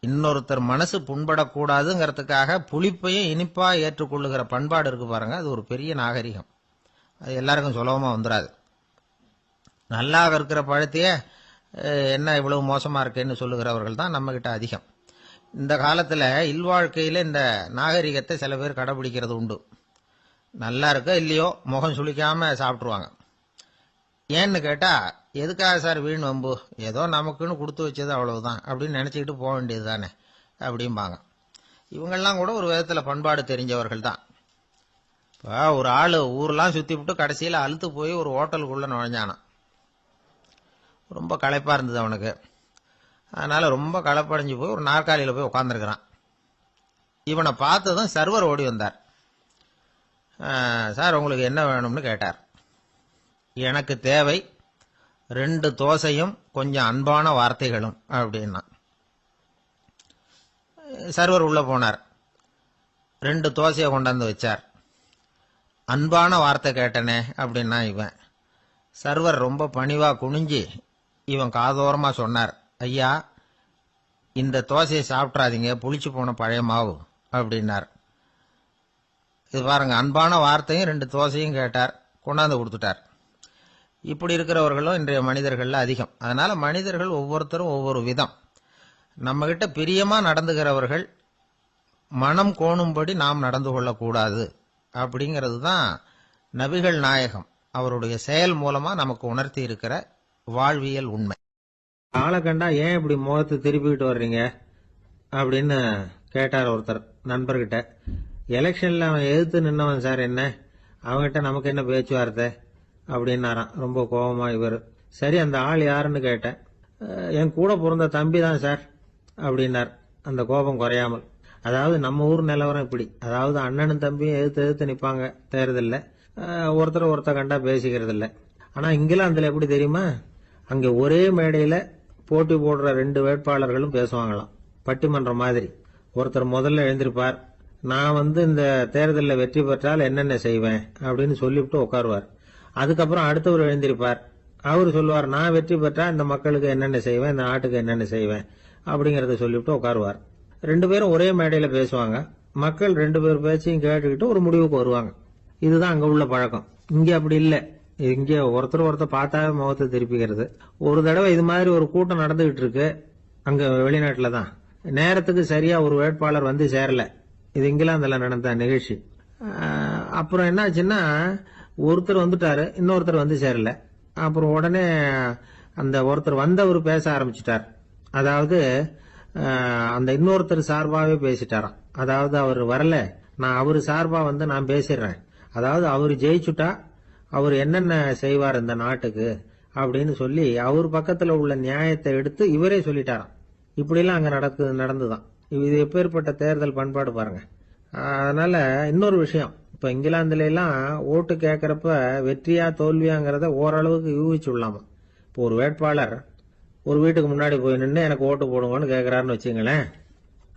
இன்னொருத்தர் மனசு புண்படக்கூடாதுங்கிறதுக்காக புளிப்பையும் இனிப்பா ஏற்றுக்கொள்ளுகிற பண்பாடு இருக்கு பாருங்க, அது ஒரு பெரிய நாகரிகம். அது எல்லாருக்கும் சுலபமா வந்துடாது. நல்லா இருக்கிற பழத்தையே என்ன இவ்வளவு மோசமா இருக்கேன்னு சொல்லுகிறவர்கள் தான் நம்ம கிட்ட அதிகம். இந்த காலத்துல இல்வாழ்க்கையில இந்த நாகரிகத்தை சில பேர் கடைபிடிக்கிறது உண்டு. நல்லா இருக்க இல்லையோ முகம் சுளிக்காம சாப்பிட்டுருவாங்க. ஏன்னு கேட்டா, எதுக்காக சார் வீண் வம்பு, ஏதோ நமக்குன்னு கொடுத்து வச்சது அவ்வளவுதான் அப்படின்னு நினைச்சுக்கிட்டு போக வேண்டியது தானே அப்படிம்பாங்க. இவங்கெல்லாம் கூட ஒரு விதத்துல பண்பாடு தெரிஞ்சவர்கள் தான். இப்போ ஒரு ஆளு ஊரெல்லாம் சுத்தி விட்டு கடைசியில் அழுத்து போய் ஒரு ஹோட்டலுக்குள்ள நுழைஞ்சானான். ரொம்ப களைப்பா இருந்தது அவனுக்கு. அதனால ரொம்ப களைப்படைஞ்சு போய் ஒரு நாற்காலியில போய் உட்காந்துருக்கிறான். இவனை பார்த்ததும் சர்வர் ஓடி வந்தார். சார், உங்களுக்கு என்ன வேணும்னு கேட்டார். எனக்கு தேவை 2 தோசையும் கொஞ்சம் அன்பான வார்த்தைகளும் அப்படின்னா. சர்வர் உள்ள போனார், 2 தோசையை கொண்டாந்து வச்சார். அன்பான வார்த்தை கேட்டனே அப்படின்னா இவன். சர்வர் ரொம்ப பணிவா குனிஞ்சு இவன் காதோரமா சொன்னார், ஐயா, இந்த தோசையை சாப்பிட்றாதீங்க, புளிச்சு போன பழைய மாவு அப்படின்னார். இது பாருங்க, அன்பான வார்த்தையும் 2 தோசையும் கேட்டார், கொண்டாந்து கொடுத்துட்டார். இப்படி இருக்கிறவர்களும் இன்றைய மனிதர்கள்ல அதிகம். அதனால மனிதர்கள் ஒவ்வொருத்தரும் ஒவ்வொரு விதம். நம்ம கிட்ட பிரியமா நடந்துகிறவர்கள் மனம் கோணும்படி நாம் நடந்து கொள்ளக்கூடாது அப்படிங்கிறது தான் நபிகள் நாயகம் அவருடைய செயல் மூலமா நமக்கு உணர்த்தி இருக்கிற வாழ்வியல் உண்மை. ஆளை கண்டா ஏன் இப்படி முகத்தை திருப்பிக்கிட்டு வர்றீங்க அப்படின்னு கேட்டார் ஒருத்தர் நண்பர்கிட்ட. எலெக்ஷன்ல அவன் எதிர்த்து நின்னவன் சார், என்ன அவன்கிட்ட நமக்கு என்ன பேச்சுவார்த்தை அப்படின்னாராம் ரொம்ப கோபமா இவர். சரி, அந்த ஆள் யாருன்னு கேட்டேன். என் கூட பிறந்த தம்பி தான் சார் அப்படின்னார் அந்த கோபம் குறையாமல். அதாவது நம்ம ஊர் நிலவரம் இப்படி, அதாவது அண்ணனும் தம்பியும் எதிர்த்து நிற்பாங்க தேர்தலில், ஒருத்தர் கண்டா பேசிக்கிறது இல்லை. ஆனா இங்கிலாந்துல எப்படி தெரியுமா, அங்க ஒரே மேடையில போட்டி போடுற 2 வேட்பாளர்களும் பேசுவாங்களாம், பட்டிமன்றம் மாதிரி. ஒருத்தர் முதல்ல எழுந்திருப்பார், நான் இந்த தேர்தலில் வெற்றி பெற்றால் என்னென்ன செய்வேன் அப்படின்னு சொல்லிவிட்டு உட்காருவார். அதுக்கப்புறம் அடுத்தவர் எழுந்திருப்பார், அவர் சொல்லுவார், நான் வெற்றி பெற்றா இந்த மக்களுக்கு என்னென்ன செய்வேன், இந்த நாட்டுக்கு என்னென்ன செய்வேன் அப்படிங்கறத சொல்லிவிட்டு உட்காருவார். 2 பேரும் ஒரே மேடையில பேசுவாங்க. மக்கள் 2 பேர் பேச்சையும் கேட்டுக்கிட்டு ஒரு முடிவுக்கு வருவாங்க. இதுதான் அங்க உள்ள பழக்கம். இங்க அப்படி இல்லை. இங்க ஒருத்தர் பார்த்தாவே முகத்தை திருப்பிக்கிறது. ஒரு தடவை இது மாதிரி ஒரு கூட்டம் நடந்துகிட்டு இருக்கு அங்க வெளிநாட்டுல தான். நேரத்துக்கு சரியா ஒரு வேட்பாளர் வந்து சேரல. இது இங்கிலாந்துல நடந்த நிகழ்ச்சி. அப்புறம் என்னாச்சுன்னா ஒருத்தர் வந்துட்டாரு, இன்னொருத்தர் வந்து சேரல. அப்புறம் உடனே அந்த ஒருத்தர் வந்தவர் பேச ஆரம்பிச்சிட்டார். அதாவது அந்த இன்னொருத்தர் சார்பாவே பேசிட்டாராம். அதாவது அவர் வரல, நான் அவரு சார்பா வந்து நான் பேசிடுறேன். அதாவது அவர் ஜெயிச்சுட்டா அவர் என்னென்ன செய்வார் இந்த நாட்டுக்கு அப்படின்னு சொல்லி அவர் பக்கத்துல உள்ள நியாயத்தை எடுத்து இவரே சொல்லிட்டாராம். இப்படிலாம் அங்க நடந்துதான். இது எப்பேற்பட்ட தேர்தல் பண்பாடு பாருங்க. அதனால இன்னொரு விஷயம், இப்ப இங்கிலாந்துல எல்லாம் ஓட்டு கேட்கறப்ப வெற்றியா தோல்வியாங்கிறத ஓரளவுக்கு யூகிச்சு விடலாமா. இப்போ ஒரு வேட்பாளர் ஒரு வீட்டுக்கு முன்னாடி போய் நின்று எனக்கு ஓட்டு போடுங்கன்னு கேட்கறாருன்னு வச்சுங்களேன்,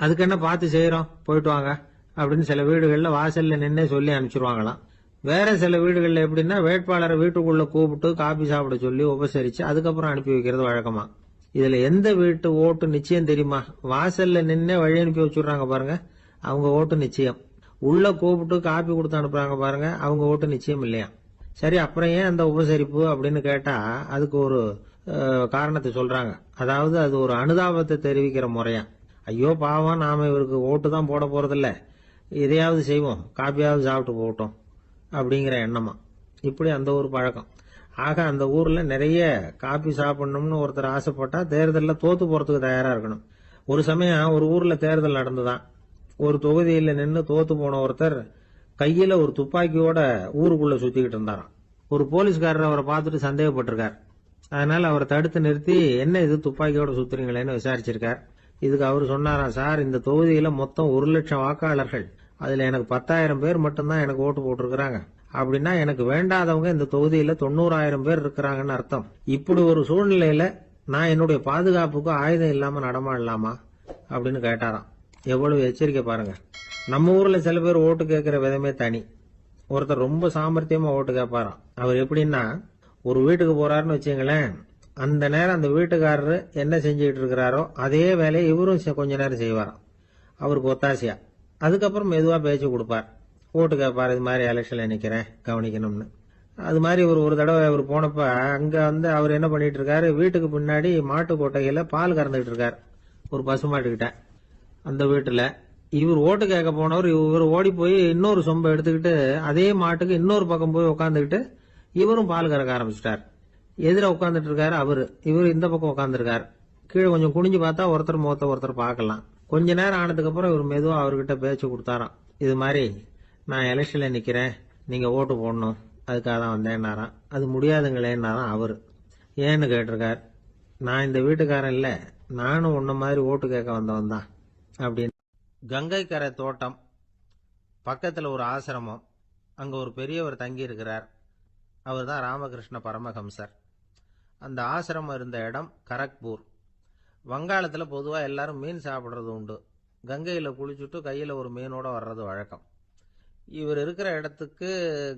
அதுக்கு என்ன பார்த்து செய்யறோம், போயிட்டு வாங்க அப்படின்னு சில வீடுகள்ல வாசல்ல நின்னே சொல்லி அனுப்பிச்சிருவாங்களாம். வேற சில வீடுகள்ல எப்படின்னா வேட்பாளரை வீட்டுக்குள்ள கூப்பிட்டு காபி சாப்பிட சொல்லி உபசரிச்சு அதுக்கப்புறம் அனுப்பி வைக்கிறது வழக்கமா. இதுல எந்த வீட்டு ஓட்டு நிச்சயம் தெரியுமா? வாசல்ல நின்னே வழி அனுப்பி வச்சுடுறாங்க பாருங்க, அவங்க ஓட்டு நிச்சயம். உள்ள கூப்பிட்டு காப்பி கொடுத்து அனுப்புறாங்க பாருங்க, அவங்க ஓட்டு நிச்சயம் இல்லையா. சரி, அப்புறம் ஏன் அந்த உபசரிப்பு அப்படின்னு கேட்டா அதுக்கு ஒரு காரணத்தை சொல்றாங்க. அதாவது அது ஒரு அனுதாபத்தை தெரிவிக்கிற முறையா. ஐயோ பாவம், நாம இவருக்கு ஓட்டு தான் போட போறதில்ல, எதையாவது செய்வோம், காப்பியாவது சாப்பிட்டு போகட்டும் அப்படிங்கிற எண்ணமா. இப்படி அந்த ஒரு பழக்கம். ஆக அந்த ஊர்ல நிறைய காப்பி சாப்பிடணும்னு ஒருத்தர் ஆசைப்பட்டா தேர்தலில் தோத்து போறதுக்கு தயாரா இருக்கணும். ஒரு சமயம் ஒரு ஊர்ல தேர்தல் நடந்துதான். ஒரு தொகுதியில நின்று தோத்து போன ஒருத்தர் கையில ஒரு துப்பாக்கியோட ஊருக்குள்ள சுத்திக்கிட்டு இருந்தாராம். ஒரு போலீஸ்காரர் அவரை பார்த்துட்டு சந்தேகப்பட்டிருக்கார். அதனால அவரை தடுத்து நிறுத்தி என்ன இது துப்பாக்கியோட சுத்துறீங்களேன்னு விசாரிச்சிருக்கார். இதுக்கு அவர் சொன்னாராம், சார் இந்த தொகுதியில மொத்தம் 1,00,000 வாக்காளர்கள், அதுல எனக்கு 10,000 பேர் மட்டும்தான் எனக்கு ஓட்டு போட்டிருக்கிறாங்க. அப்படின்னா எனக்கு வேண்டாதவங்க இந்த தொகுதியில 90,000 பேர் இருக்கிறாங்கன்னு அர்த்தம். இப்படி ஒரு சூழ்நிலையில நான் என்னுடைய பாதுகாப்புக்கு ஆயுதம் இல்லாம நடமாடலாமா அப்படின்னு கேட்டாராம். எவ்வளவு எச்சரிக்கை பாருங்க. நம்ம ஊர்ல சில பேர் ஓட்டு கேட்கிற விதமே தனி. ஒருத்தர் ரொம்ப சாமர்த்தியமா ஓட்டு கேட்பாராம். அவர் எப்படின்னா, ஒரு வீட்டுக்கு போறாருன்னு வச்சுங்களேன், அந்த நேரம் அந்த வீட்டுக்காரரு என்ன செஞ்சுக்கிட்டு இருக்கிறாரோ அதே வேலையை இவரும் கொஞ்ச நேரம் செய்வாராம், அவருக்கு ஒத்தாசையா. அதுக்கப்புறம் மெதுவா பேச்சு கொடுப்பார், ஓட்டு கேட்பார், இது மாதிரி எலெக்ஷன்ல நிக்கிறேன் கவனிக்கணும்னு. அது மாதிரி ஒரு தடவை அவர் போனப்ப அங்க வந்து அவர் என்ன பண்ணிட்டு இருக்காரு, வீட்டுக்கு பின்னாடி மாட்டு கொட்டையில பால் கறந்துகிட்டு இருக்காரு ஒரு பசுமாட்டுக்கிட்ட. அந்த வீட்டுல இவர் ஓட்டு கேட்க போனவர் இவர் ஓடி போய் இன்னொரு சொம்பை எடுத்துக்கிட்டு அதே மாட்டுக்கு இன்னொரு பக்கம் போய் உட்காந்துக்கிட்டு இவரும் பால் கறக்க ஆரம்பிச்சிட்டார். எதிர உட்காந்துட்டு இருக்காரு அவரு, இவர் இந்த பக்கம் உட்காந்துருக்காரு. கீழே கொஞ்சம் குனிஞ்சு பார்த்தா ஒருத்தர் முகத்தை ஒருத்தர் பார்க்கலாம். கொஞ்ச நேரம் ஆனதுக்கு அப்புறம் இவர் மெதுவா அவர்கிட்ட பேச்சு கொடுத்தாராம். இது மாதிரி நான் எலெக்ஷன்ல நிக்கிறேன், நீங்க ஓட்டு போடணும், அதுக்காக தான் வந்தேன்னாராம். அது முடியாதுங்களேன்னாராம் அவரு. ஏன்னு கேட்டிருக்கார். நான் இந்த வீட்டுக்காரன் இல்ல, நானும் உன்ன மாதிரி ஓட்டு கேட்க வந்தவன் தான் அப்படின்னு. கங்கை கரை தோட்டம் பக்கத்துல ஒரு ஆசிரமம், அங்க ஒரு பெரியவர் தங்கி இருக்கிறார். அவர் தான் ராமகிருஷ்ண பரமஹம்சர். அந்த ஆசிரமம் இருந்த இடம் கரக்பூர். வங்காளத்துல பொதுவா எல்லாரும் மீன் சாப்பிடுறது உண்டு. கங்கையில குளிச்சுட்டு கையில ஒரு மீனோட வர்றது வழக்கம். இவர் இருக்கிற இடத்துக்கு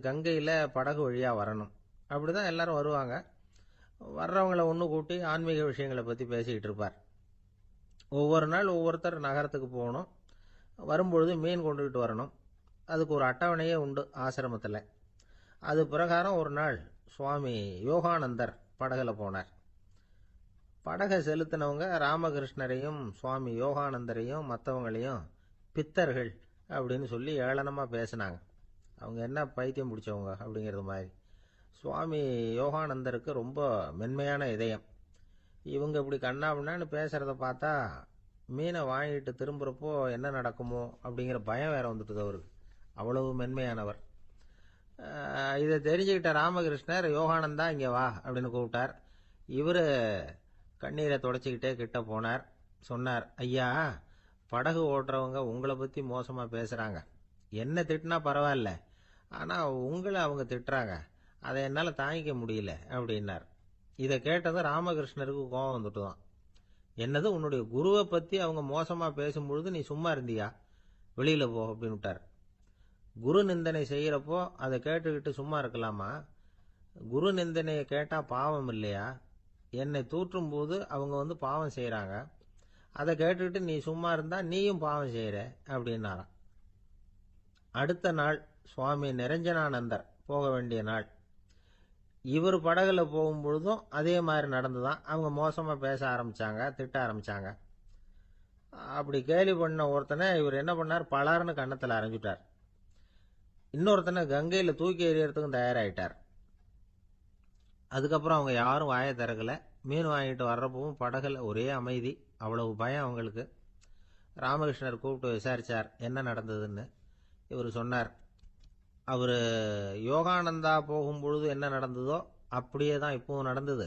கங்கையில படகு வழியா வரணும். அப்படிதான் எல்லாரும் வருவாங்க. வர்றவங்களை ஒன்று கூட்டி ஆன்மீக விஷயங்களை பத்தி பேசிக்கிட்டு இருப்பார். ஒவ்வொரு நாள் ஒவ்வொருத்தர் நகரத்துக்கு போகணும், வரும்பொழுது மீன் கொண்டுகிட்டு வரணும். அதுக்கு ஒரு அட்டவணையே உண்டு ஆசிரமத்தில். அது பிரகாரம் ஒரு நாள் சுவாமி யோகானந்தர் படகுல போனார். படகை செலுத்தினவங்க ராமகிருஷ்ணரையும் சுவாமி யோகானந்தரையும் மற்றவங்களையும் பித்தர்கள் அப்படின்னு சொல்லி ஏளனமா பேசினாங்க. அவங்க என்ன பைத்தியம் பிடிச்சவங்க அப்படிங்கிறது மாதிரி. சுவாமி யோகானந்தருக்கு ரொம்ப மென்மையான இதயம். இவங்க இப்படி கண்ணாபின்னான்னு பேசுறத பார்த்தா மீனை வாங்கிட்டு திரும்புறப்போ என்ன நடக்குமோ அப்படிங்கிற பயம் வேற வந்துட்டுது அவருக்கு. அவ்வளவு மென்மையானவர். இதை தெரிஞ்சுக்கிட்ட ராமகிருஷ்ணர், யோகானந்தா இங்க வா அப்படின்னு கூப்பிட்டார். இவரு கண்ணீரை தொடச்சிக்கிட்டே கிட்ட போனார். சொன்னார், ஐயா, படகு ஓட்டுறவங்க உங்களை பத்தி மோசமா பேசுறாங்க. என்ன திட்டினா பரவாயில்ல, ஆனா உங்களை அவங்க திட்டுறாங்க, அதை என்னால தாங்கிக்க முடியல அப்படின்னார். இதை கேட்டதும் ராமகிருஷ்ணருக்கு கோபம் வந்துட்டுதான். என்னது, உன்னுடைய குருவை பத்தி அவங்க மோசமா பேசும்பொழுது நீ சும்மா இருந்தியா, வெளியில போ அப்படின்னு விட்டார். குரு நிந்தனை செய்யறப்போ அதை கேட்டுக்கிட்டு சும்மா இருக்கலாமா? குரு நிந்தனையை கேட்டா பாவம் இல்லையா? என்னை தூற்றும் போது அவங்க வந்து பாவம் செய்யறாங்க, அதை கேட்டுக்கிட்டு நீ சும்மா இருந்தா நீயும் பாவம் செய்யற அப்படின்னாராம். அடுத்த நாள் சுவாமி நிரஞ்சனானந்தர் போக வேண்டிய நாள். இவர் படகுல போகும்பொழுதும் அதே மாதிரி நடந்துதான். அவங்க மோசமா பேச ஆரம்பிச்சாங்க, திட்ட ஆரம்பிச்சாங்க. அப்படி கேலி பண்ண ஒருத்தனை இவர் என்ன பண்ணார், பலார்னு கன்னத்தில் அரைஞ்சுட்டார். இன்னொருத்தனை கங்கையில் தூக்கி எறியறதுக்கும் தயாராகிட்டார். அதுக்கப்புறம் அவங்க யாரும் வாயை திறக்கல. மீன் வாங்கிட்டு வர்றப்பவும் படகுல ஒரே அமைதி. அவ்வளவு பயம் அவங்களுக்கு. ராமகிருஷ்ணர் கூப்பிட்டு விசாரிச்சார் என்ன நடந்ததுன்னு. இவர் சொன்னார், அவர் யோகானந்தா போகும்பொழுது என்ன நடந்ததோ அப்படியே தான் இப்பவும் நடந்தது.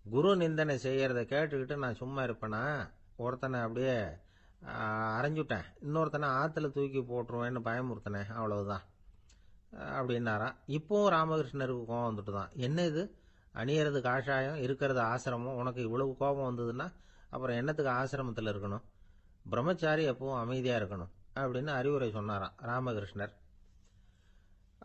குரு நிந்தனை செய்யறத கேட்டுக்கிட்டு நான் சும்மா இருப்பேனா? ஒருத்தனை அப்படியே அரைஞ்சுட்டேன், இன்னொருத்தனை ஆற்றுல தூக்கி போட்டுருவேன்னு பயமுறுத்தினேன், அவ்வளவுதான் அப்படின்னாராம். இப்போவும் ராமகிருஷ்ணருக்கு கோபம் வந்துட்டு தான். என்ன இது, அணியறது காஷாயம், இருக்கிறது ஆசிரமம், உனக்கு இவ்வளவு கோபம் வந்ததுன்னா அப்புறம் என்னத்துக்கு ஆசிரமத்தில் இருக்கணும்? பிரம்மச்சாரி எப்பவும் அமைதியாக இருக்கணும் அப்படின்னு அறிவுரை சொன்னாராம் ராமகிருஷ்ணர்.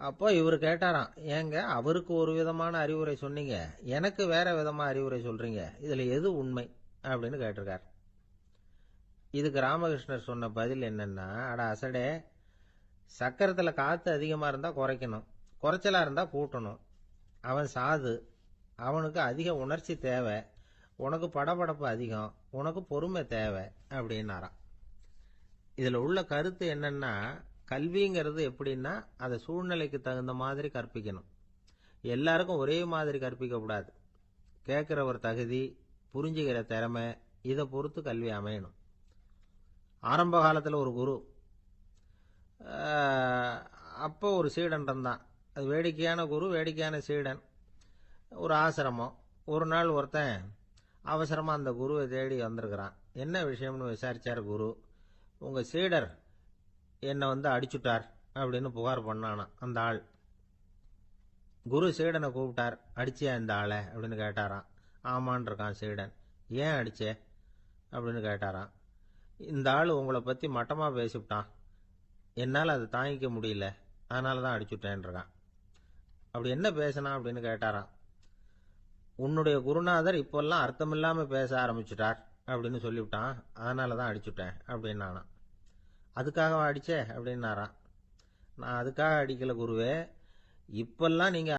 அப்போ இவர் கேட்டாராம், ஏங்க அவருக்கு ஒரு விதமான அறிவுரை சொன்னீங்க, எனக்கு வேற விதமாக அறிவுரை சொல்றீங்க, இதில் எது உண்மை அப்படின்னு கேட்டிருக்கார். இதுக்கு ராமகிருஷ்ணர் சொன்ன பதில் என்னன்னா, அட அசடே, சக்கரத்தில் காற்று அதிகமாக இருந்தால் குறைக்கணும், குறைச்சலாக இருந்தால் கூட்டணும். அவன் சாது, அவனுக்கு அதிக உணர்ச்சி தேவை, உனக்கு படபடப்பு அதிகம், உனக்கு பொறுமை தேவை அப்படின்னாராம். இதில் உள்ள கருத்து என்னன்னா, கல்விங்கிறது எப்படின்னா அதை சூழ்நிலைக்கு தகுந்த மாதிரி கற்பிக்கணும். எல்லாருக்கும் ஒரே மாதிரி கற்பிக்கக்கூடாது. கேட்குறவர் தகுதி, புரிஞ்சுக்கிற திறமை, இதை பொறுத்து கல்வி அமையணும். ஆரம்ப காலத்தில் ஒரு குரு, அப்போ ஒரு சீடன் இருந்தான். அது வேடிக்கையான குரு, வேடிக்கையான சீடன். ஒரு ஆசிரமம். ஒரு நாள் ஒருத்தன் அவசரமாக அந்த குருவை தேடி வந்திருக்கிறான். என்ன விஷயம்னு விசாரிச்சார் குரு. உங்கள் சீடர் என்னை அடிச்சுட்டார் அப்படின்னு புகார் பண்ணானா அந்த ஆள். குரு சீடனை கூப்பிட்டார். அடிச்சியா இந்த ஆளை அப்படின்னு கேட்டாராம். ஆமான் இருக்கான் சீடன். ஏன் அடிச்சே அப்படின்னு கேட்டாராம். இந்த ஆள் உங்களை பற்றி மட்டமாக பேசிவிட்டான், என்னால் அதை தாங்கிக்க முடியல, அதனால தான் அடிச்சுட்டேன்ருக்கான். அப்படி என்ன பேசினா அப்படின்னு கேட்டாராம். உன்னுடைய குருநாதர் இப்பெல்லாம் அர்த்தமில்லாமல் பேச ஆரம்பிச்சுட்டார் அப்படின்னு சொல்லிவிட்டான், அதனால தான் அடிச்சுட்டேன் அப்படின்னானா. அதுக்காக அடிச்சே அப்படின்னாராம். நான் அதுக்காக அடிக்கல குருவே, இப்பெல்லாம் நீங்கள்